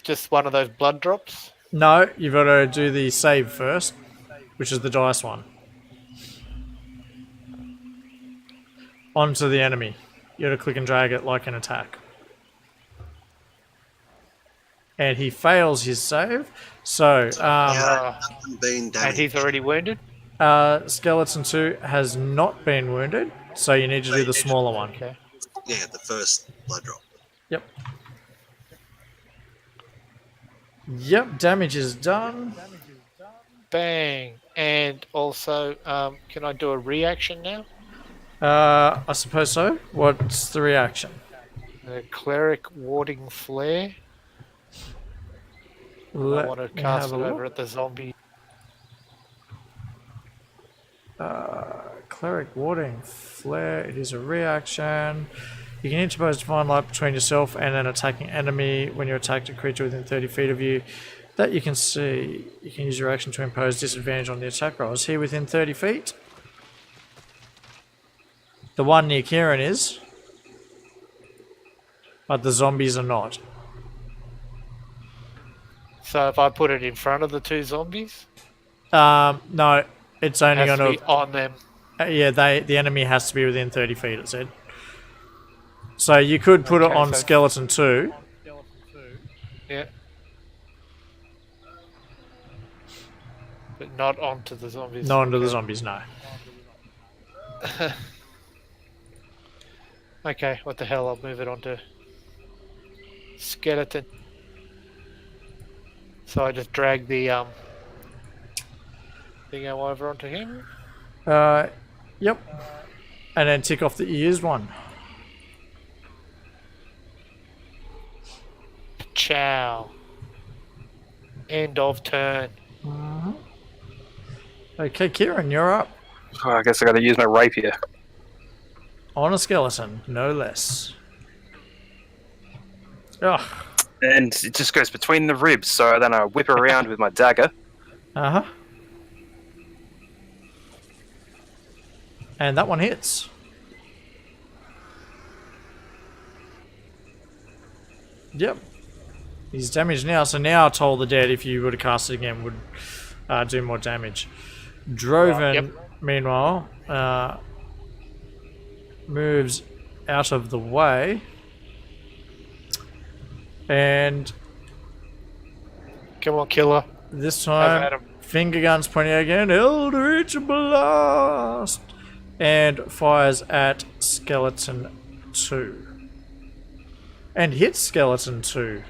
just one of those blood drops. No, you've got to do the save first, which is the dice one. Onto the enemy. You got to click and drag it like an attack. And he fails his save. So, Being And damaged. he's already wounded. Skeleton 2 has not been wounded, so you need to do the smaller one. Okay. Yeah, the first blood drop. Yep. Yep, damage is done. Bang. And also, can I do a reaction now? I suppose so. What's the reaction? A Cleric Warding Flare. I Let want to me cast have it a over look. at the zombie. Cleric Warding Flare. It is a reaction. You can interpose Divine Light between yourself and an attacking enemy when you attack a creature within 30 feet of you. That you can see. You can use your action to impose disadvantage on the attack roll. Is he within 30 feet? The one near Kieran is. But the zombies are not. So if I put it in front of the two zombies, No, it's it only has going to be on them. yeah, the enemy has to be within 30 feet, it said. So you could put it Okay, on so- Skeleton 2. Yeah. But not onto the zombies. Not onto the Okay. zombies, no. Okay, what the hell? I'll move it onto Skeleton. So I just drag the thing over onto him. Yep. And then tick off that you used one. Chow. End of turn. Okay, Kieran, you're up. Oh, I guess I got to use my rapier. On a skeleton, no less. Ugh. And it just goes between the ribs, so then I whip around with my dagger. Uh-huh. And that one hits. Yep. He's damaged now, so now Toll the Dead, if you were to cast it again, would do more damage. Droven, Yep. meanwhile, moves out of the way. And Come on, killer. this Have at time, 'em. finger guns pointing again, Eldritch Blast! And fires at Skeleton 2. And hits Skeleton 2.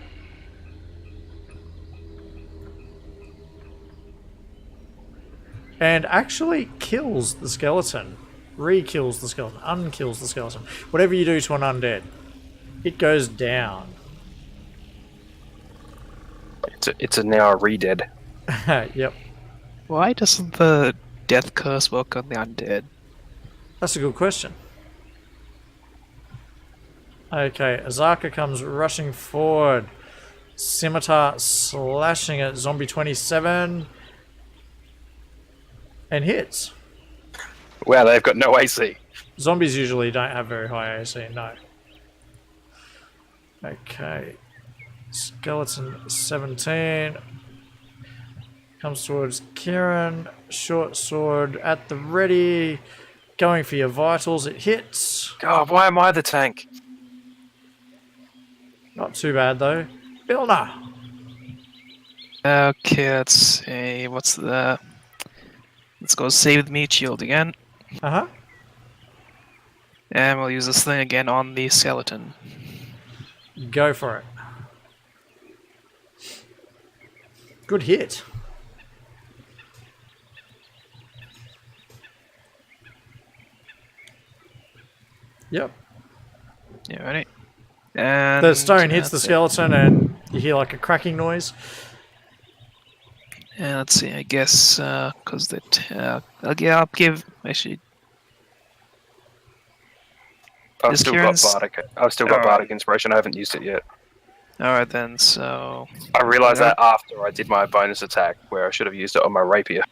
And actually kills the skeleton. Re-kills the skeleton. Unkills the skeleton. Whatever you do to an undead, it goes down. It's a now a re-dead. Yep. Why doesn't the death curse work on the undead? That's a good question. Okay, Azaka comes rushing forward. Scimitar slashing at Zombie 27. And hits. Wow, they've got no AC. Zombies usually don't have very high AC, no. Okay. Skeleton 17. Comes towards Kieran. Short sword at the ready. Going for your vitals. It hits. God, why am I the tank? Not too bad though. Bilna. Okay, let's see. What's the... Let's go save the meat shield again. Uh-huh. And we'll use this thing again on the skeleton. Go for it. Good hit. Yep. Yeah, ready? And The stone hits the that's it. skeleton and you hear like a cracking noise. And let's see, I guess, because I'll give, actually, I've Is still Kieran's- got bardic. I've still got Oh. bardic inspiration. I haven't used it yet. Alright then, so... I realized Yeah. that after I did my bonus attack, where I should have used it on my rapier.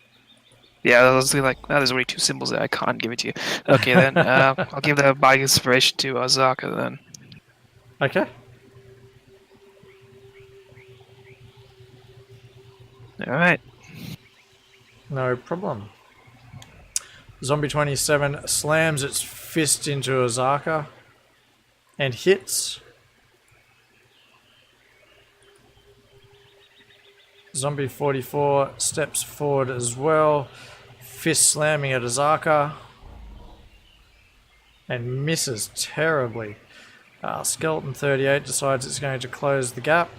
Yeah, I was like, there's already 2 symbols there, I can't give it to you. Okay then, I'll give the Bardic Inspiration to Azaka then. Okay. Alright. No problem. Zombie 27 slams its fist into Azaka and hits. Zombie 44 steps forward as well, fist slamming at Azaka and misses terribly. Skeleton 38 decides it's going to close the gap.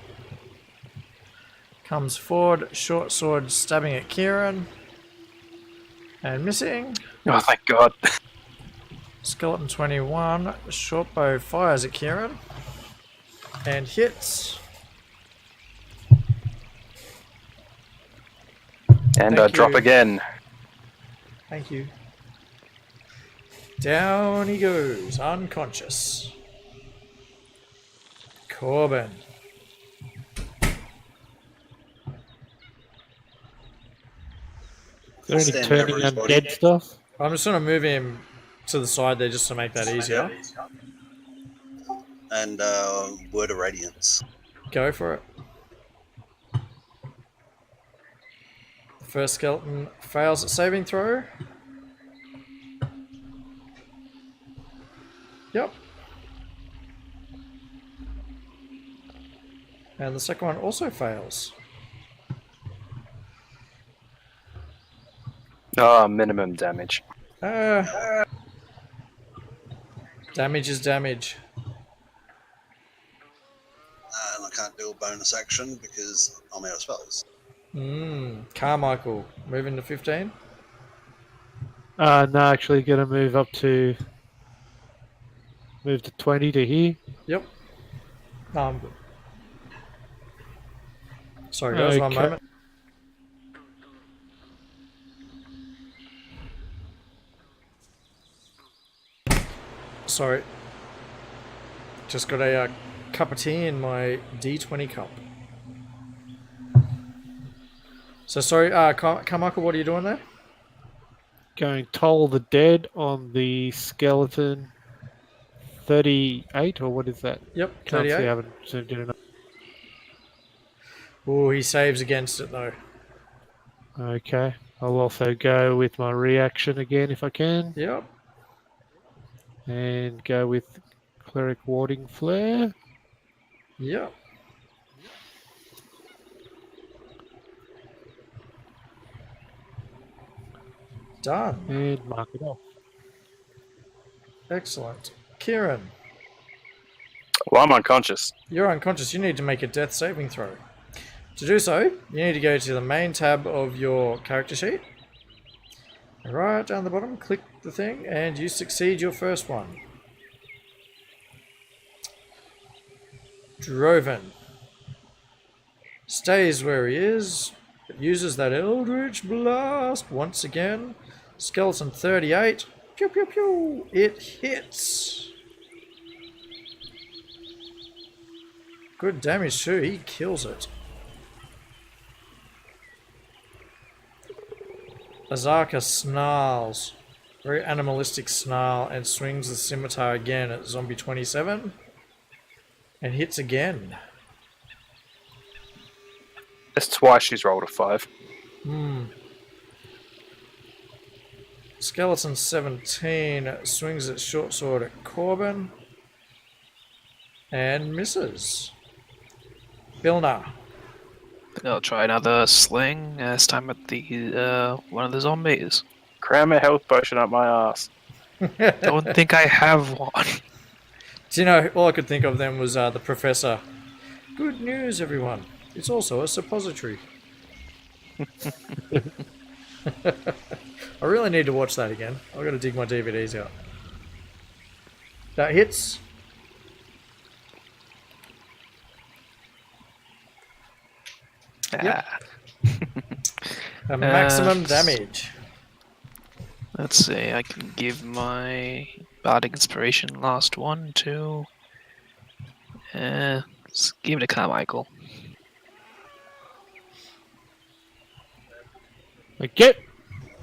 Comes forward, short sword stabbing at Kieran and missing. Oh, thank God. Skeleton 21, short bow fires at Kieran and hits. And Thank drop you. again. Thank you. Down he goes, unconscious. Corbin. Is there any Stand turning over his body. undead stuff? I'm just going to move him to the side there just to make that easier. And Word of Radiance. Go for it. The first skeleton fails at saving throw. Yep. And the second one also fails. Oh, minimum damage. Damage is damage. And I can't do a bonus action because I'm out of spells. Carmichael, moving to 15. No, actually gonna move to 20 to here. Yep. No, I'm good. Sorry guys, one Okay. moment. Sorry. Just got a cup of tea in my D20 cup. So sorry, Carmichael, what are you doing there? Going Toll the Dead on the skeleton 38, or what is that? Yep, Can't see, I 38. haven't zoomed in enough. Oh, he saves against it though. Okay. I'll also go with my reaction again if I can. Yep. And go with Cleric Warding Flare. Yep. Done. And mark it off. Excellent. Kieran, Well, I'm unconscious. you're unconscious. You need to make a death saving throw. To do so, you need to go to the main tab of your character sheet. Right down the bottom, click the thing, and you succeed your first one. Droven stays where he is, but uses that Eldritch Blast once again. Skeleton 38. Pew pew pew. It hits. Good damage too. He kills it. Azaka snarls. Very animalistic snarl and swings the scimitar again at Zombie 27. And hits again. That's twice she's rolled a 5. Skeleton 17 swings its short sword at Corbin. And misses. Bilna. I'll try another sling, this time at the one of the zombies. Cram a health potion up my ass. Don't think I have one. Do you know, all I could think of then was the professor. Good news, everyone. It's also a suppository. I really need to watch that again. I've got to dig my DVDs out. That hits. Yep. A maximum damage. Let's see, I can give my Bardic Inspiration last one to Just give it to Carmichael. Okay.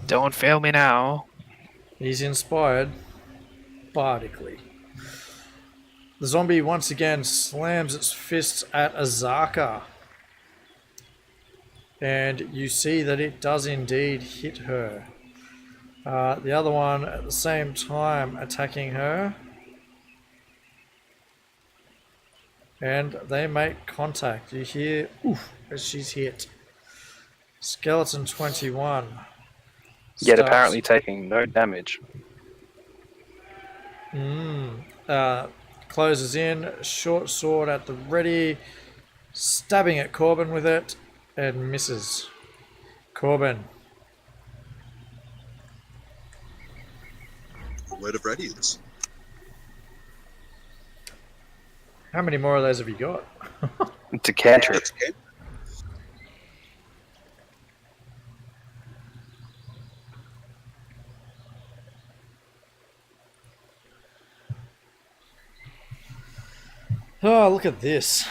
Don't fail me now. He's inspired bardically. The zombie once again slams its fists at Azaka. And you see that it does indeed hit her. The other one at the same time attacking her. And they make contact. You hear oof as she's hit. Skeleton 21. Yet starts- apparently taking no damage. Closes in, short sword at the ready, stabbing at Corbin with it, and misses. Corbin. A word of radiance. How many more of those have you got? It's a cantrip. It's okay. Oh, look at this.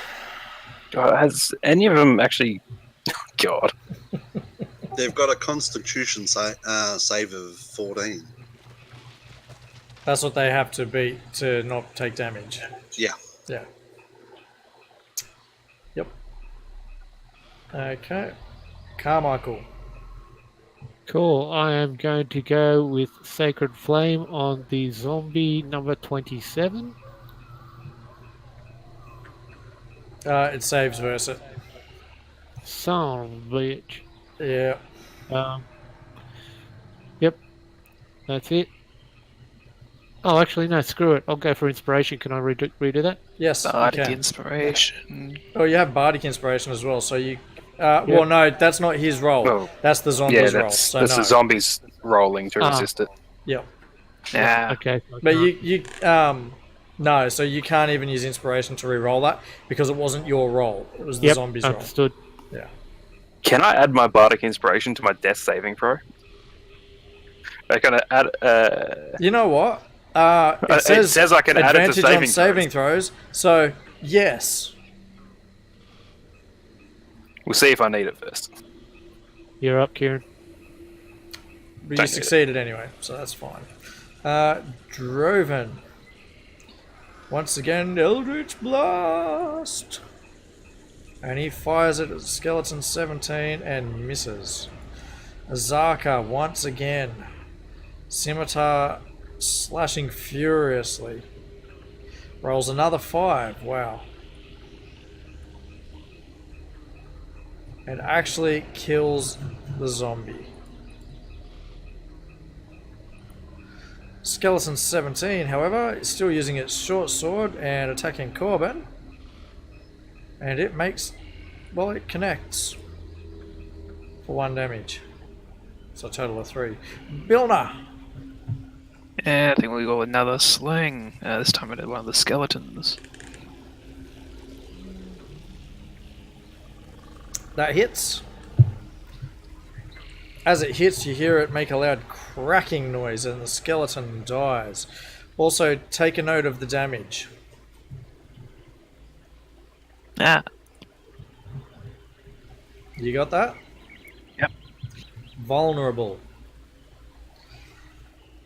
Has any of them actually... God. They've got a constitution save of 14. That's what they have to beat to not take damage. Yeah. Yeah. Yep. Okay. Carmichael. Cool. I am going to go with Sacred Flame on the zombie number 27. It saves versus it. Son of a bitch. Yeah. Yep. That's it. Oh, actually, no, screw it. I'll go for inspiration. Can I redo that? Yes, you Bardic can. inspiration. Oh, you have Bardic Inspiration as well, so you... Well, no, that's not his roll. Oh. That's the Yeah, zombie's roll. that's, So that's no. the zombies rolling to Ah. resist it. Yep. Nah. Okay. But no, so you can't even use Inspiration to re-roll that because it wasn't your roll. It was the Yep, zombie's roll. understood. Yeah. Can I add my bardic inspiration to my death saving throw? I can add. You know what? It It says I can add it to advantage on saving saving throws. So yes, We'll see if I need it first. You're up, Kieran. but you Don't need it. succeeded anyway, so that's fine. Droven. Once again, Eldritch Blast. And he fires it at Skeleton 17 and misses. Azaka once again. Scimitar slashing furiously. Rolls another 5. Wow. And actually kills the zombie. Skeleton 17, however, is still using its short sword and attacking Corbin. And it makes... well, it connects. For 1 damage. So a total of 3. Bilna! Yeah, I think we'll go with another sling. This time at one of the skeletons. That hits. As it hits, you hear it make a loud cracking noise and the skeleton dies. Also, take a note of the damage. Ah, You got that? Yep. Vulnerable.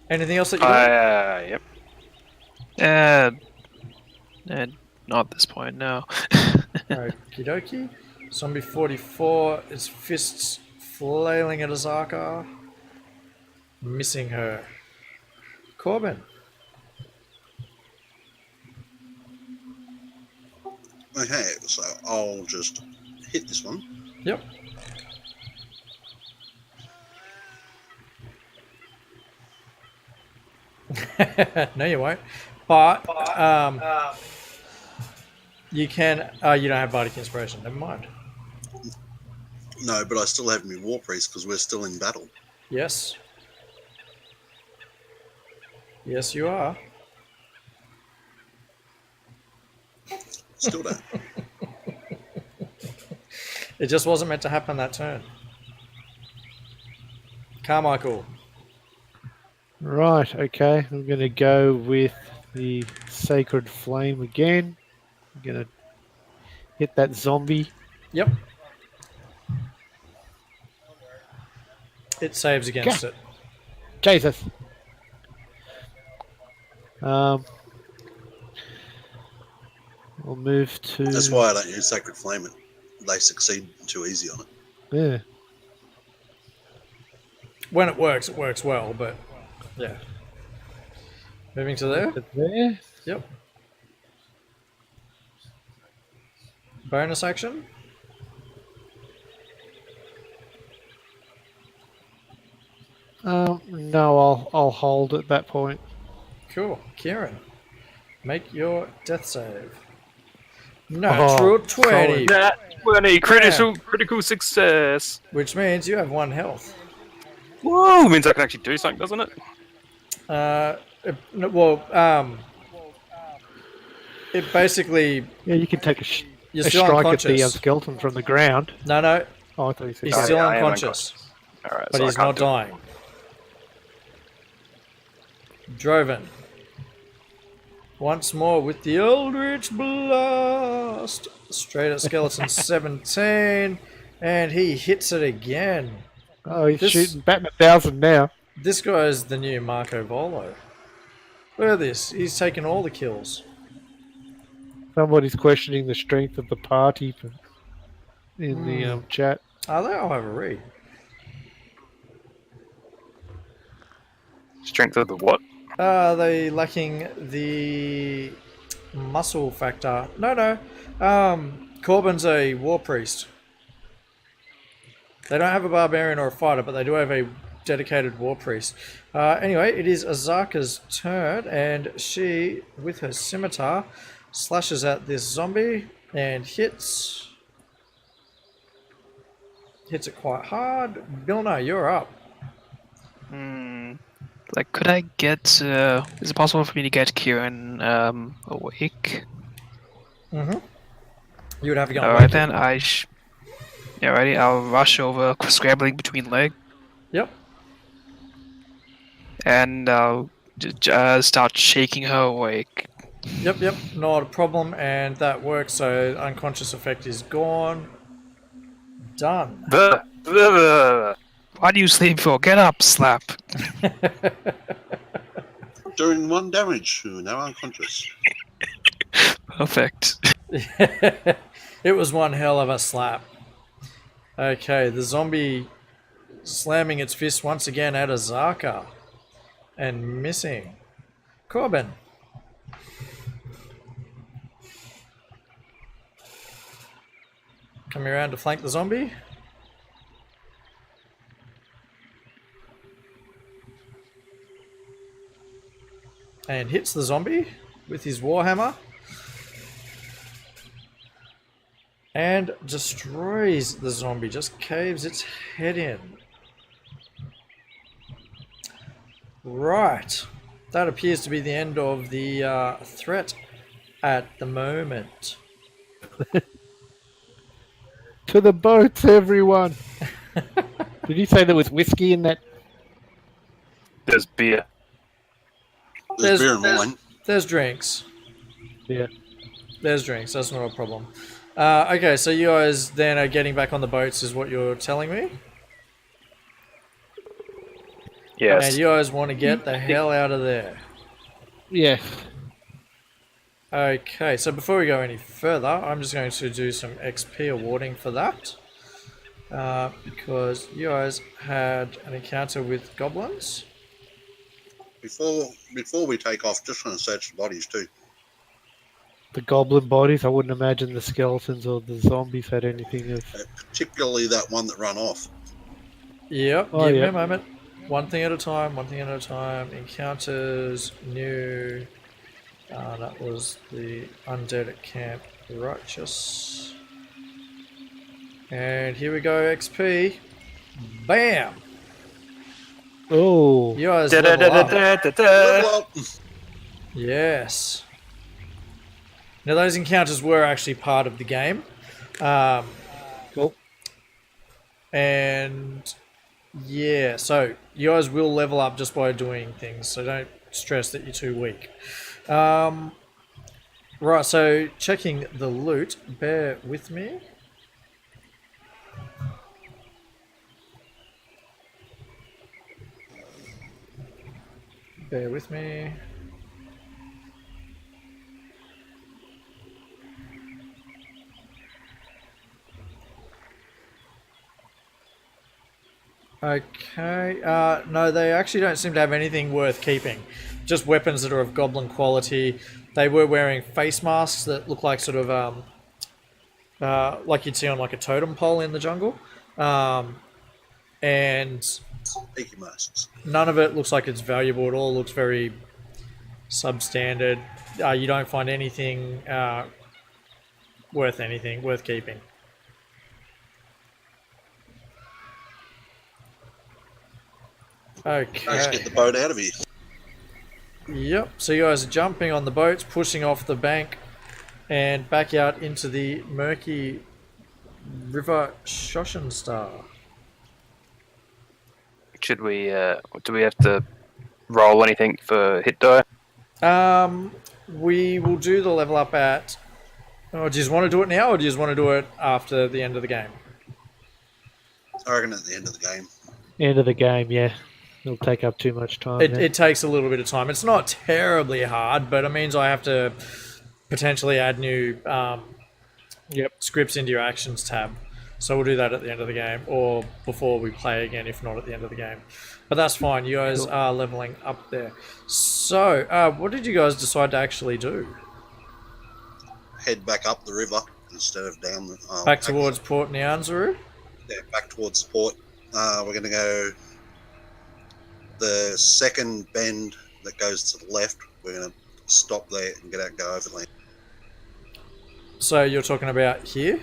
Anything else that you got? Yep. not at this point, no. Okie dokie. Zombie 44, its fists flailing at Azaka. Missing her. Corbin. Okay, so I'll just hit this one. Yep. No, you won't. But you can. You don't have Bardic Inspiration. Never mind. No, but I still have my War Priest because we're still in battle. Yes. Yes, you are. Still don't. It just wasn't meant to happen that turn. Carmichael. Right, okay. I'm going to go with the Sacred Flame again. I'm going to hit that zombie. Yep. It saves against it. Jesus. We'll move to. That's why I don't use Sacred Flame. They succeed too easy on it. Yeah. When it works well, but yeah. Moving to there. There. Yep. Bonus action. No, I'll hold at that point. Cool. Kieran, make your death save. Natural 20, That 20 critical success. which means you have 1 health. Whoa, means I can actually do something, doesn't it? It basically Yeah, you can take you're a still strike at the unconscious. skeleton from the ground. No, Oh, I thought you said he's that. still yeah, I am unconscious, All right, but so I he's can't not do it. dying. Droven. Once more with the Eldritch Blast. Straight at skeleton 17, and he hits it again. Oh, he's This- shooting Batman 1000 now. This guy is the new Marco Volo. Look at this. He's taken all the kills. Somebody's questioning the strength of the party in the chat. Are they? I'll have a read. Strength of the what? Are they lacking the muscle factor? No. Corbin's a war priest. They don't have a barbarian or a fighter, but they do have a dedicated war priest. Anyway, it is Azaka's turn, and she, with her scimitar, slashes at this zombie and hits it quite hard. Bilna, you're up. Like, could I get? Is it possible for me to get Kieran awake? You would have to go. All right then, yeah, ready. I'll rush over, scrambling between leg, Yep. and I'll start shaking her awake. Yep, not a problem, and that works, so unconscious effect is gone. Done. Why do you sleep for? Get up, slap. Doing 1 damage, now unconscious. Perfect. It was one hell of a slap. Okay, the zombie slamming its fist once again at Azaka and missing. Corbin. Coming around to flank the zombie. And hits the zombie with his warhammer. And destroys the zombie, just caves its head in. Right. That appears to be the end of the threat at the moment. To the boats, everyone! Did you say there was whiskey in that? There's beer. There's beer and wine. There's drinks. Yeah. There's drinks, that's not a problem. Okay, so you guys then are getting back on the boats is what you're telling me? Yes. And you guys want to get the hell out of there. Yes. Okay, so before we go any further, I'm just going to do some XP awarding for that. Because you guys had an encounter with goblins. Before we take off, just want to search the bodies too. The goblin bodies, I wouldn't imagine the skeletons or the zombies had anything of... Particularly that one that ran off. Yep, Oh, give me yeah. a moment. One thing at a time, one thing at a time. Encounters, new. That was the undead at Camp Righteous. And here we go, XP. Bam! Oh! You guys level up. Level up. Yes. Now those encounters were actually part of the game. Cool. And yeah, so you guys will level up just by doing things, so don't stress that you're too weak. Right, so checking the loot. Bear with me. Bear with me. Okay. No, they actually don't seem to have anything worth keeping. Just weapons that are of goblin quality. They were wearing face masks that look like sort of like you'd see on like a totem pole in the jungle, and Tiki masks. none of it looks like it's valuable. It all looks very substandard. You don't find anything worth keeping. Let's get Okay. the boat out of here. Yep. So you guys are jumping on the boats, pushing off the bank, and back out into the murky River Shoshenstar. Should we? Do we have to roll anything for hit die? We will do the level up at. Oh, do you just want to do it now, or do you just want to do it after the end of the game? I reckon at the end of the game. End of the game, yeah. It'll take up too much time. It takes a little bit of time. It's not terribly hard, but it means I have to potentially add new scripts into your actions tab. So we'll do that at the end of the game, or before we play again, if not at the end of the game. But that's fine. You guys are leveling up there. So, what did you guys decide to actually do? Head back up the river instead of down the. Back towards Port Nyanzaru? Yeah, back towards the port. We're going to go the second bend that goes to the left. We're going to stop there and get out and go overland. So you're talking about here?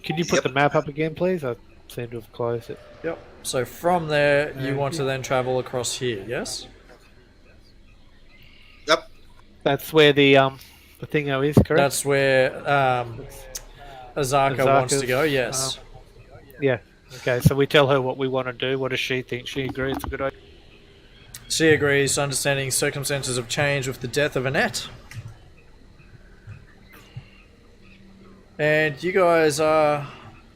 Can you put Yep. the map up again, please? I seem to have closed it. Yep. So from there, you want to Yeah. then travel across here, yes? Yep. That's where the thingo is, correct? That's where Azaka wants to Azaka's, go, yes. Yeah. Okay, so we tell her what we want to do. What does she think? She agrees it's a good idea. She agrees, understanding circumstances have changed with the death of Annette. And you guys are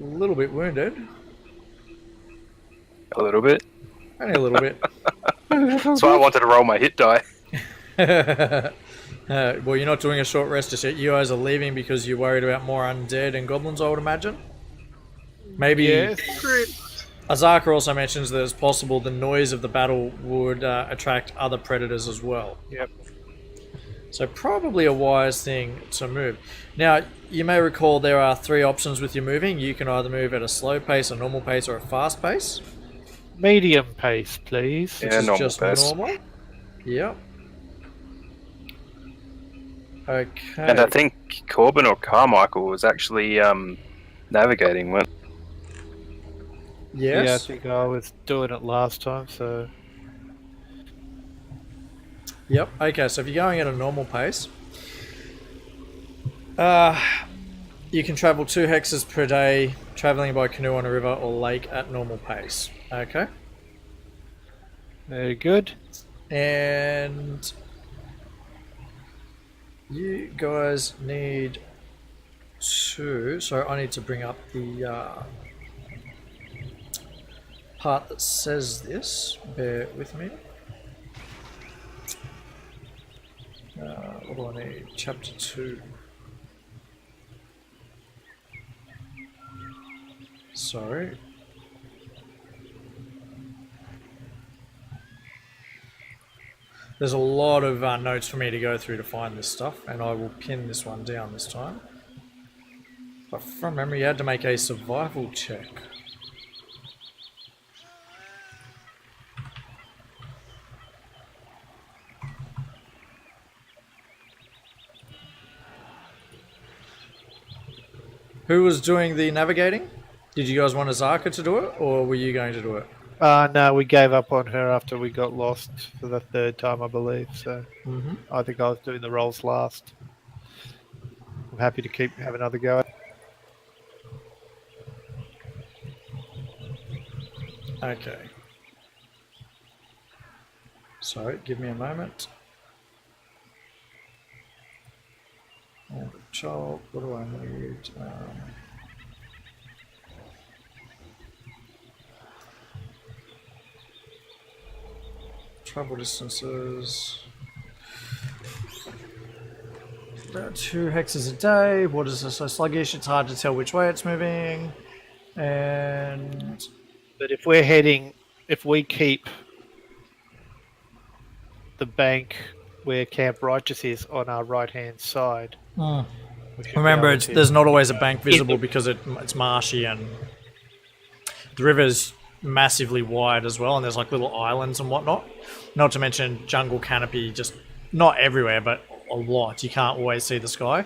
a little bit wounded. A little bit. Only a little bit. That's why I wanted to roll my hit die. Well, you're not doing a short rest just yet. You guys are leaving because you're worried about more undead and goblins, I would imagine. Maybe Yes. Azaka also mentions that it's possible the noise of the battle would attract other predators as well. Yep. So probably a wise thing to move. Now, you may recall there are 3 options with your moving. You can either move at a slow pace, a normal pace, or a fast pace. Medium pace, please. Yeah, Which is normal just pace. normal. Yep. Okay. And I think Corbin or Carmichael was actually navigating when. Yes. Yeah, I think I was doing it last time, so... Yep. Okay, so if you're going at a normal pace, you can travel 2 hexes per day, traveling by canoe on a river or lake at normal pace. Okay. Very good. And you guys need to. So I need to bring up the part that says this. Bear with me. What do I need? Chapter 2. Sorry. There's a lot of notes for me to go through to find this stuff, and I will pin this one down this time. But from memory, you had to make a survival check. Who was doing the navigating? Did you guys want Azaka to do it, or were you going to do it? No, we gave up on her after we got lost for the 3rd time, I believe. So Mm-hmm. I think I was doing the rolls last. I'm happy to have another go at it. Okay. Sorry, give me a moment. Child, what do I need? Travel distances. About 2 hexes a day. What is this so sluggish? It's hard to tell which way it's moving. And But if we keep the bank where Camp Righteous is on our right-hand side. we should be remember, able to- there's not always a bank visible because it's marshy and the river's massively wide as well, and there's like little islands and whatnot. Not to mention jungle canopy, just not everywhere, but a lot. You can't always see the sky.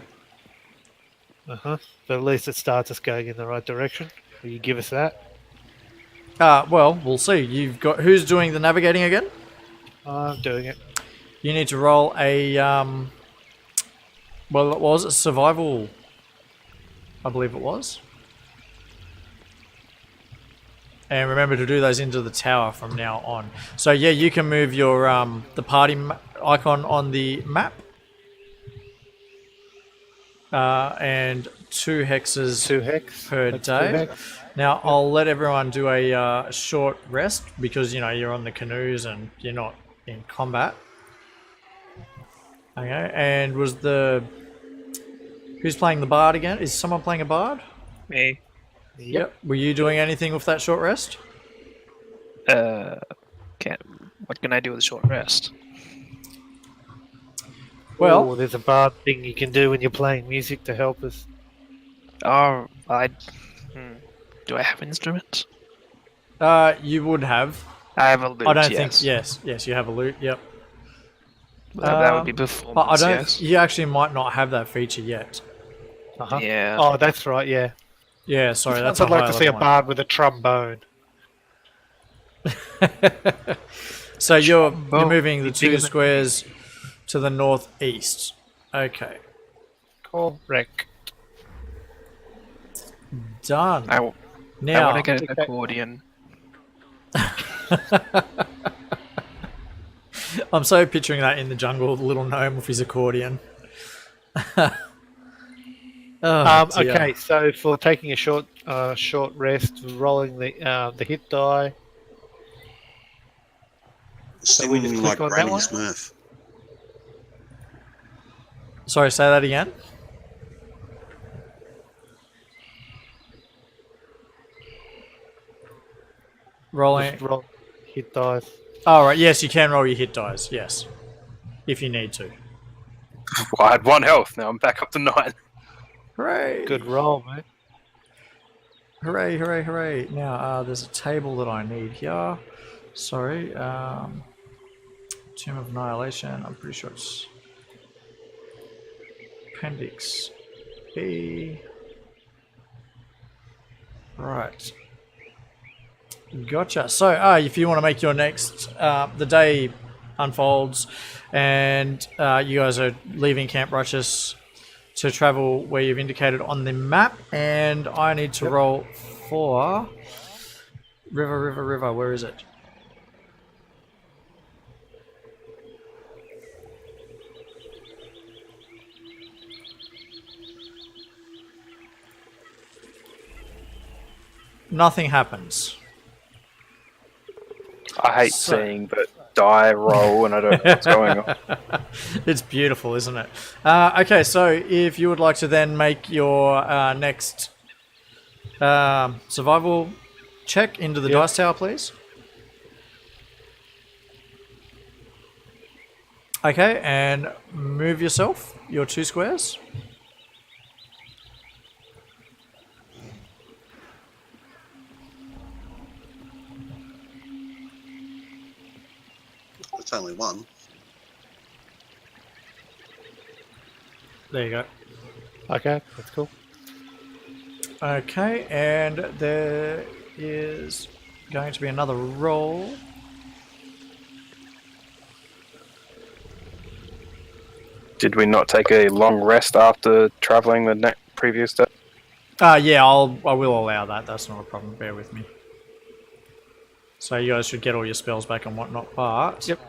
But at least it starts us going in the right direction. Will you give us that? Well, we'll see. You've got who's doing the navigating again? I'm doing it. You need to roll a well, it was a survival. I believe it was. And remember to do those into the tower from now on. So yeah, you can move your the party icon on the map. And 2 hexes 2 hex per That's 2 day. hex. Now I'll let everyone do a short rest because you know you're on the canoes and you're not in combat. Okay, and was who's playing the bard again? Is someone playing a bard? Me. Yep. Were you doing anything with that short rest? Can't. What can I do with a short rest? Well, Ooh, there's a bard thing you can do when you're playing music to help us. Oh, do I have instruments? you would have. I have a lute. I don't yes. think. Yes, you have a loot. Yep. That would be But I performance. don't. Yes. You actually might not have that feature yet. Yeah. Oh, that's right. Yeah. Yeah, sorry, that's. I'd a like higher to see a level bard with a trombone. one. So you're Trombone. moving the Be bigger 2 than- squares to the northeast. Okay, Correct. done. I want Now, to get an accordion. I'm so picturing that in the jungle, the little gnome with his accordion. Oh, dear. Okay, so for taking a short rest, rolling the hit die. we just Singing click like on that Granny one? Smurf. Sorry, say that again. Rolling. Just roll hit dice. Oh, right. Yes, you can roll your hit dice. Yes, if you need to. Well, I had 1 health. Now I'm back up to 9. Hooray! Good roll, mate. Hooray! Hooray! Hooray! Now, there's a table that I need here. Sorry. Tomb of Annihilation. I'm pretty sure it's Appendix B. Right. Gotcha. So, if you want to make your next, the day unfolds, and you guys are leaving Camp Righteous to travel where you've indicated on the map, and I need to roll for river. Where is it? Nothing happens. I hate So- seeing the die roll, and I don't know what's going on. It's beautiful, isn't it? Okay, so if you would like to then make your next survival check into the dice tower, please. Okay, and move yourself, your 2 squares. It's only 1. There you go. Okay, that's cool. Okay, and there is going to be another roll. Did we not take a long rest after traveling the previous day? Yeah, I will allow that. That's not a problem. Bear with me. So you guys should get all your spells back and whatnot, but... Yep.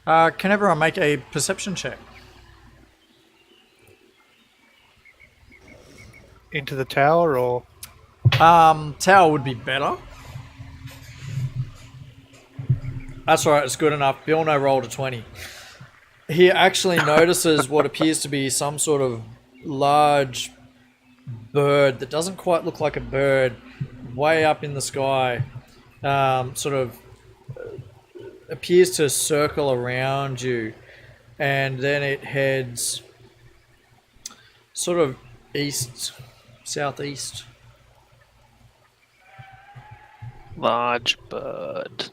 Can everyone make a perception check? Into the tower, or Tower would be better. That's right, it's good enough. Bilno rolled a 20. He actually notices what appears to be some sort of large bird that doesn't quite look like a bird way up in the sky. Sort of appears to circle around you, and then it heads sort of east, southeast. Large bird.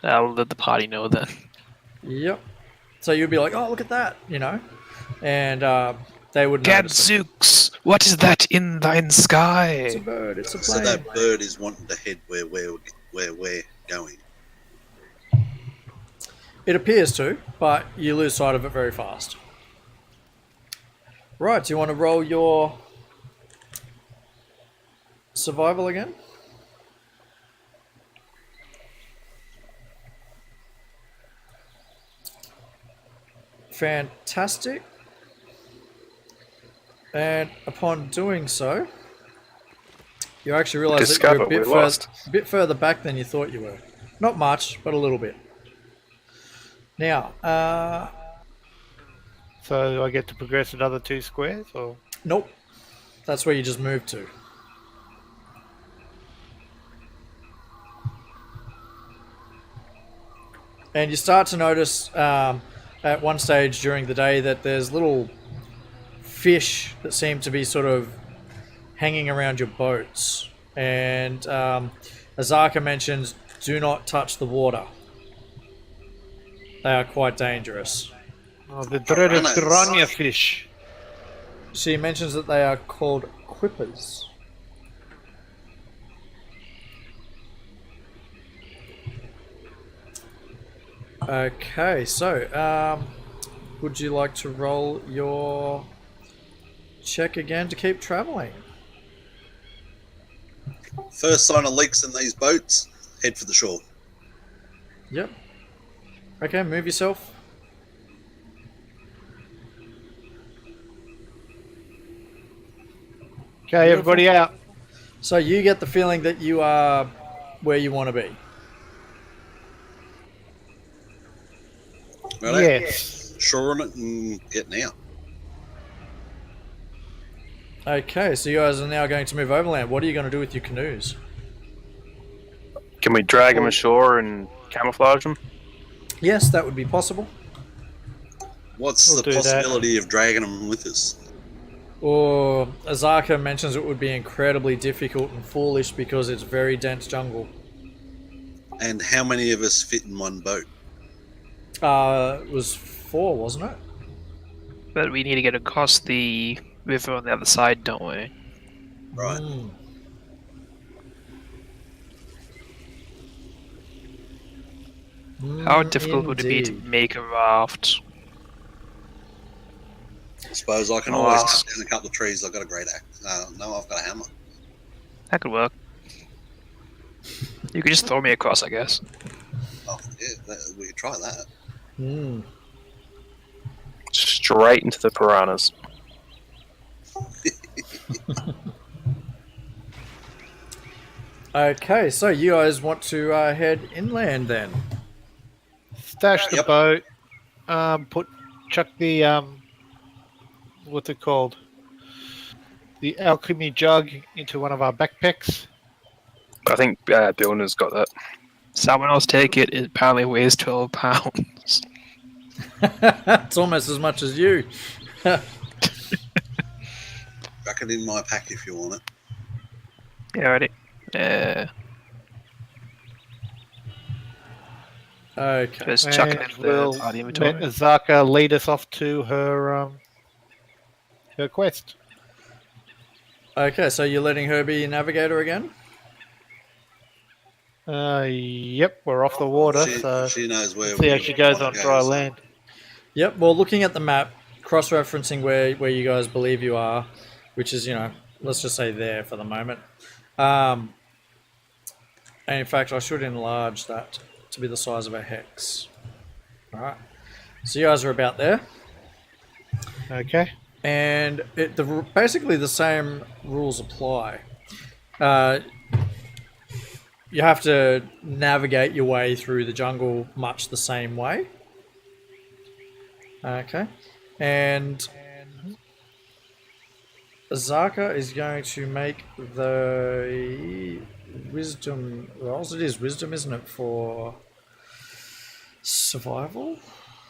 I'll let the party know then. Yep. So you'd be like, "Oh, look at that," you know, and they would notice it. Gadzooks! What is that in thine It's a sky? bird. It's a So plane. that bird is wanting to head where we're going. It appears to, but you lose sight of it very fast. Right. Do you want to roll your survival again? Fantastic. And upon doing so, you actually realize that you're Discover a bit, we're lost. bit further back than you thought you were. Not much, but a little bit. Now, so I get to progress another 2 squares, or nope. That's where you just moved to. And you start to notice at one stage during the day that there's little fish that seem to be sort of hanging around your boats. And Azaka mentions, do not touch the water. They are quite dangerous. the dreaded Piranhas. piranha fish. She mentions that they are called quippers. Okay, so would you like to roll your check again to keep traveling? First sign of leaks in these boats, head for the shore. Yep. Okay, move yourself. Okay, everybody out. So you get the feeling that you are where you want to be. Right? Yes. Shoring it and getting out. Okay, so you guys are now going to move overland. What are you going to do with your canoes? Can we drag them ashore and camouflage them? Yes, that would be possible. What's We'll the do that. possibility of dragging them with us? Or Azaka mentions it would be incredibly difficult and foolish because it's very dense jungle. And how many of us fit in one boat? It was 4, wasn't it? But we need to get across the river on the other side, don't we? Right. How difficult would it be to Indeed. make a raft? I suppose I can Oh, always wow. cut down a couple of trees. I've got a great axe. No, I've got a hammer. That could work. You could just throw me across, I guess. Oh, yeah, we could try that. Hmm. Straight into the piranhas. Okay, so you guys want to head inland then? Stash the Yep. boat. Chuck the what's it called? The alchemy jug into one of our backpacks. I think Billner's got that. Someone else take it. It apparently weighs 12 pounds. It's almost as much as you. Chuck it in my pack if you want it. Yeah, ready? Okay. Just chuck it And into we'll the party let inventory. Azaka lead us off to her her quest. Okay, so you're letting her be navigator again? Yep, we're off the water, so She knows where. see how we she goes wanna on go, dry so- land. Yep, well, looking at the map, cross-referencing where you guys believe you are, which is, let's just say there for the moment. And in fact, I should enlarge that to be the size of a hex. All right. So you guys are about there, Okay. and basically the same rules apply. You have to navigate your way through the jungle much the same way. Okay. And Azaka is going to make the wisdom rolls. It is wisdom, isn't it, for survival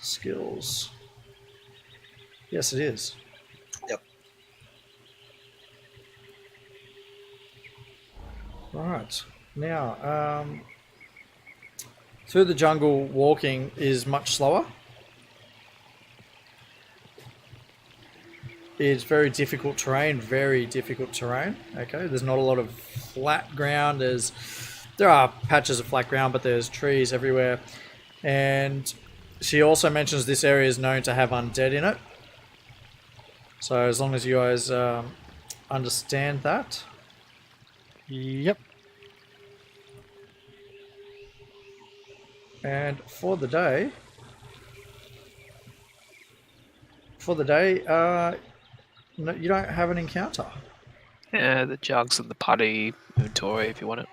skills? Yes, it is. Yep. Right. Now, through the jungle, walking is much slower. It's very difficult terrain, Okay, there's not a lot of flat ground. There are patches of flat ground, but there's trees everywhere. And she also mentions this area is known to have undead in it. So as long as you guys understand that. Yep. And for the day, no, you don't have an encounter. The jugs and the putty inventory if you want it.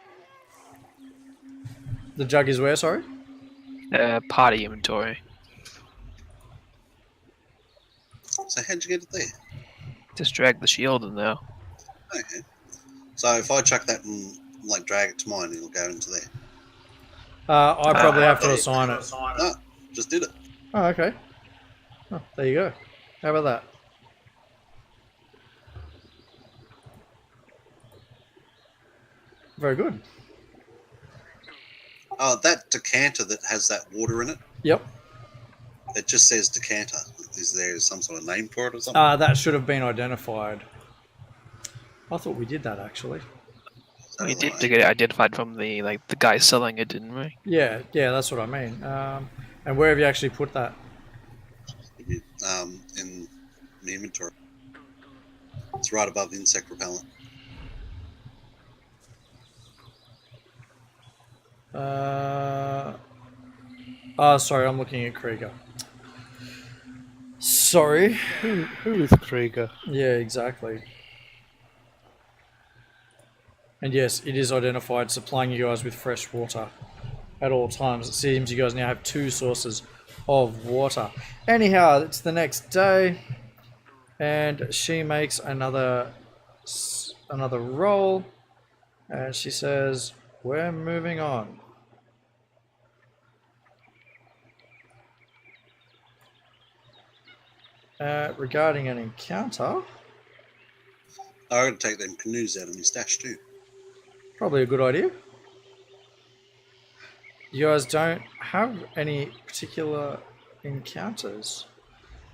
The jug is where, sorry? Party inventory. So how'd you get it there? Just drag the shield in there. Okay. So if I chuck that and like drag it to mine, it'll go into there. I probably have to assign it. No, just did it. Oh, okay. Oh, there you go. How about that? Very good. That decanter that has that water in it, Yep. it just says decanter. Is there some sort of name for it or something? That should have been identified. I thought we did that actually. We did to get it identified from the guy selling it, didn't we? Yeah, that's what I mean. And where have you actually put that? In the inventory. It's right above the insect repellent. Sorry, I'm looking at Krieger. Sorry. Who is Krieger? Yeah, exactly. And yes, it is identified, supplying you guys with fresh water at all times. It seems you guys now have 2 sources of water. Anyhow, it's the next day, and she makes another roll, and she says, "We're moving on." Regarding an encounter, I gotta take them canoes out of my stash too. probably a good idea. You guys don't have any particular encounters.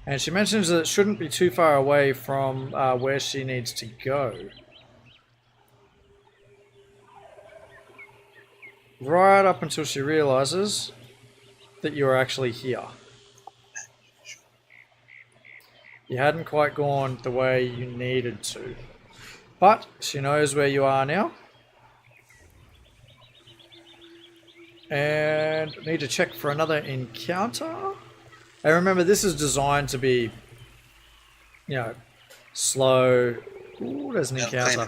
And she mentions that it shouldn't be too far away from where she needs to go. Right up until she realizes that you're actually here. You hadn't quite gone the way you needed to. But she knows where you are now. And need to check for another encounter. And remember, this is designed to be, slow. Ooh, there's an encounter.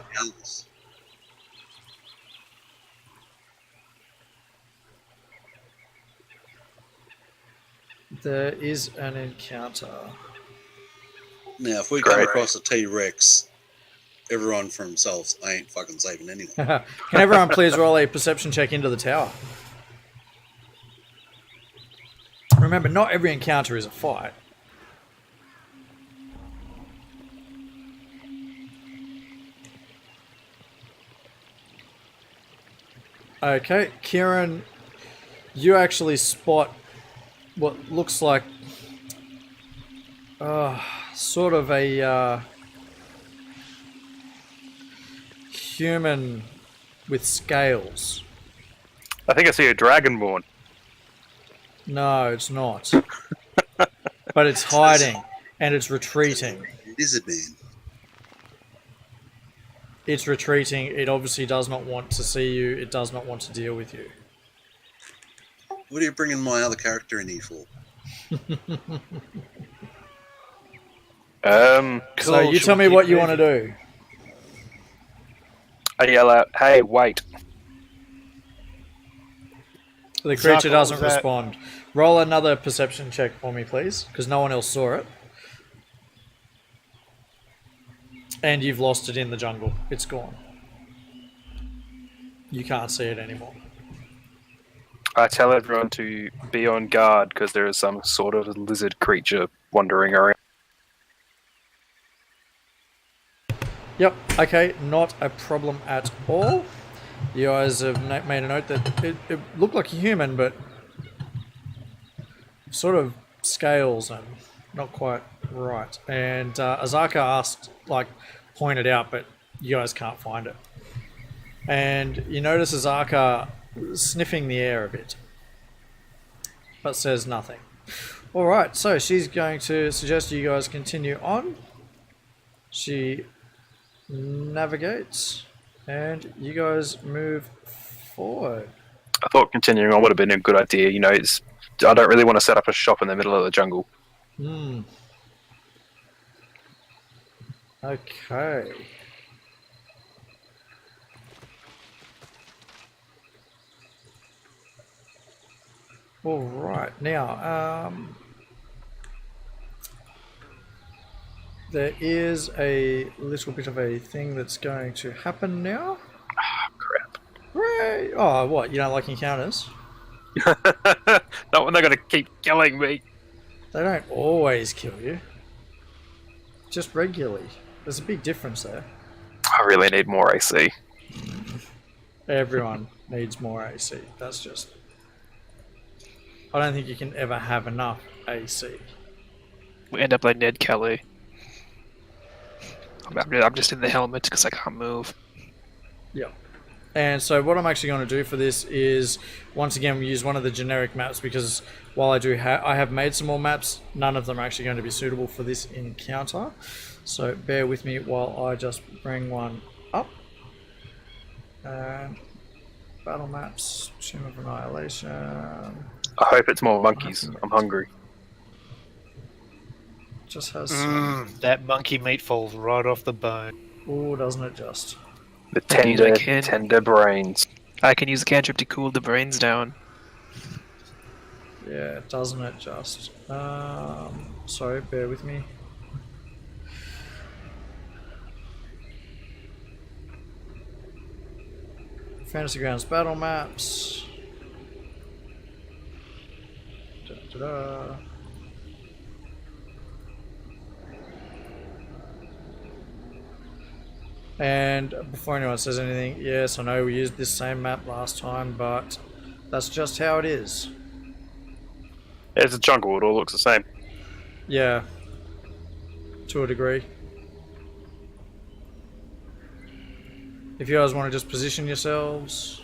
There is an encounter. Now, if we come across a T-Rex, everyone for themselves. I ain't fucking saving anyone. Can everyone please roll a perception check into the tower? Remember, not every encounter is a fight. Okay, Kieran, you actually spot what looks like sort of a human with scales. I think I see a dragonborn. No, it's not. But it's hiding and it's retreating. Lizard man. It's retreating. It obviously does not want to see you. It does not want to deal with you. What are you bringing my other character in here for? So you tell me what you want to do. I yell out, "Hey, wait!" The creature Zarko, doesn't what was that? respond. Roll another perception check for me, please, because no one else saw it. And you've lost it in the jungle. It's gone. You can't see it anymore. I tell everyone to be on guard because there is some sort of lizard creature wandering around. Yep, okay, not a problem at all. You guys have made a note that it looked like a human, but sort of scales and not quite right. And Azaka asked, pointed out, but you guys can't find it. And you notice Azaka sniffing the air a bit, but says nothing. Alright, so she's going to suggest you guys continue on. She navigates, and you guys move forward. I thought continuing on would have been a good idea. You know, I don't really want to set up a shop in the middle of the jungle. Okay. All right. Now, there is a little bit of a thing that's going to happen now. Crap. Hooray! Oh, what? You don't like encounters? Not when they're going to keep killing me. They don't always kill you. Just regularly. There's a big difference there. I really need more AC. Everyone needs more AC. That's just... I don't think you can ever have enough AC. We end up like Ned Kelly. I'm just in the helmet because I can't move. Yep. And so what I'm actually going to do for this is, once again, we use one of the generic maps, because while I have made some more maps, none of them are actually going to be suitable for this encounter. So bear with me while I just bring one up. And battle maps, Tomb of Annihilation. I hope it's more monkeys. I'm hungry. Just has That monkey meat falls right off the bone. oh, doesn't it just? The I can. tender brains. I can use the cantrip to cool the brains down. Yeah, doesn't it just? Sorry, bear with me. Fantasy Grounds battle maps. Da-da-da. And before anyone says anything, yes, I know we used this same map last time, but that's just how it is. It's a jungle. It all looks the same. Yeah, to a degree. If you guys want to just position yourselves,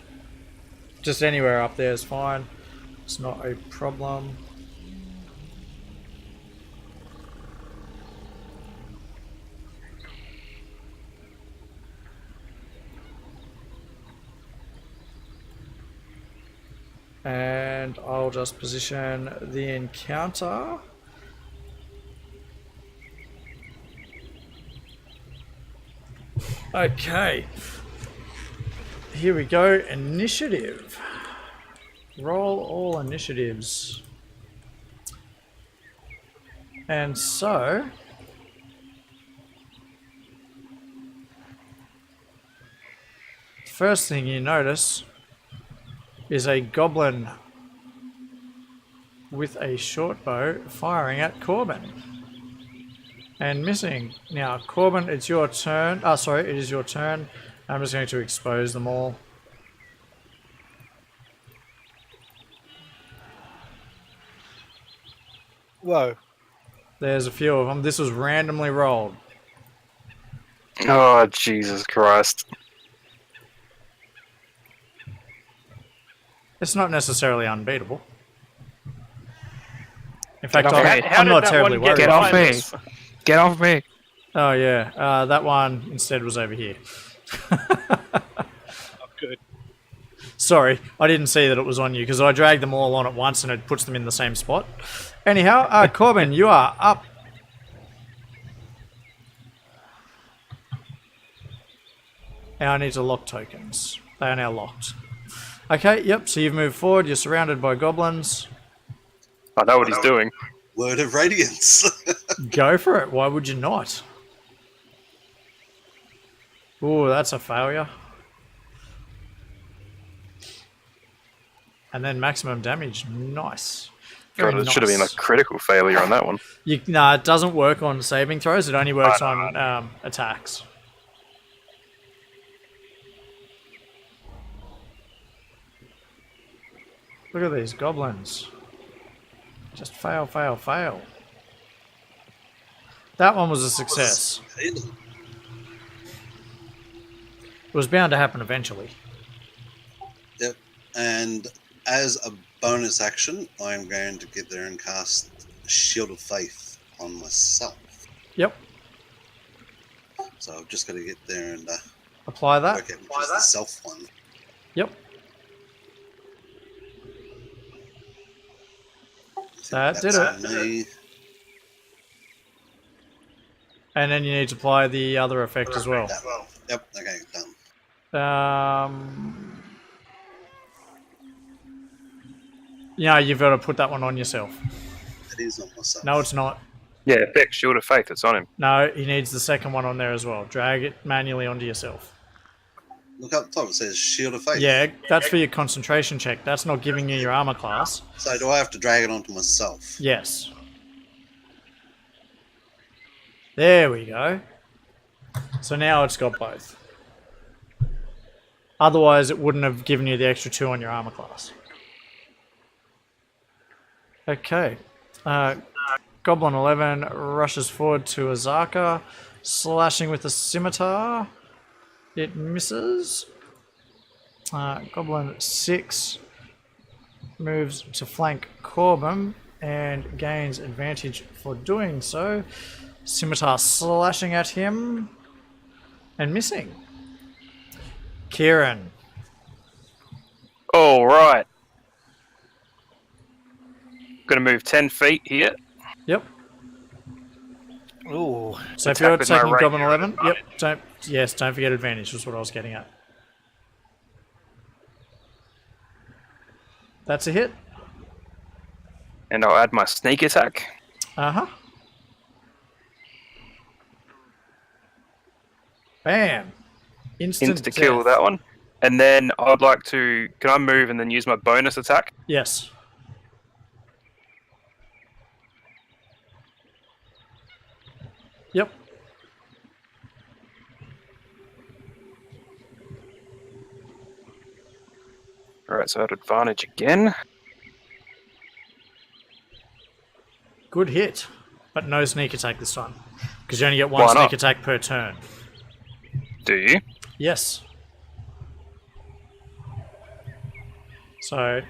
just anywhere up there is fine. It's not a problem. And I'll just position the encounter. Okay. Here we go. Initiative. Roll all initiatives. And so... first thing you notice is a goblin with a short bow firing at Corbin. And missing. Now, Corbin, it's your turn. Ah, sorry, it is your turn. I'm just going to expose them all. Whoa. There's a few of them. This was randomly rolled. Oh, Jesus Christ. It's not necessarily unbeatable. In fact, off me. I'm not terribly worried. Get off me! Get off me! Oh yeah, that one instead was over here. Not good. Sorry, I didn't see that it was on you because I dragged them all on at once and it puts them in the same spot. Anyhow, Corbin, you are up. Now I need to lock tokens. They are now locked. Okay, yep, so you've moved forward. You're surrounded by goblins. I know what he's doing. Word of Radiance. Go for it. Why would you not? Ooh, that's a failure. And then maximum damage. Nice. Very God, it should have been a nice. critical failure on that one. Nah, it doesn't work on saving throws. It only works on attacks. Look at these goblins. Just fail, fail, fail. That one was a success. It was bound to happen eventually. Yep. And as a bonus action, I'm going to get there and cast Shield of Faith on myself. Yep. So I've just got to get there and Apply that. work out which is the self one. Yep. That did That's it. me. And then you need to apply the other effect as well. That one. Yep. Okay. Done. Yeah, you've got to put that one on yourself. It is not myself. No, it's not. Yeah, Beck, Shield of Faith, it's on him. No, he needs the second one on there as well. Drag it manually onto yourself. Look up top. It says Shield of Faith. Yeah, that's for your concentration check. That's not giving you your armor class. So do I have to drag it onto myself? Yes. There we go. So now it's got both. Otherwise, it wouldn't have given you the extra 2 on your armor class. Okay. Goblin 11 rushes forward to Azaka, slashing with a scimitar. It misses. Goblin 6 moves to flank Corbin and gains advantage for doing so. Scimitar slashing at him and missing. Kieran. All right. Gonna move 10 feet here. Yep. Ooh. So if Attack you're with my taking right Goblin arrow. 11, yep. Don't forget advantage. Was what I was getting at. That's a hit. And I'll add my sneak attack. Uh-huh. Bam. Instant Insta kill death. that one. And then I'd like to... Can I move and then use my bonus attack? Yes. Yep. Alright, so I had advantage again. Good hit. But no sneak attack this time. Because you only get one Why sneak not? attack per turn. Do you? Yes. So,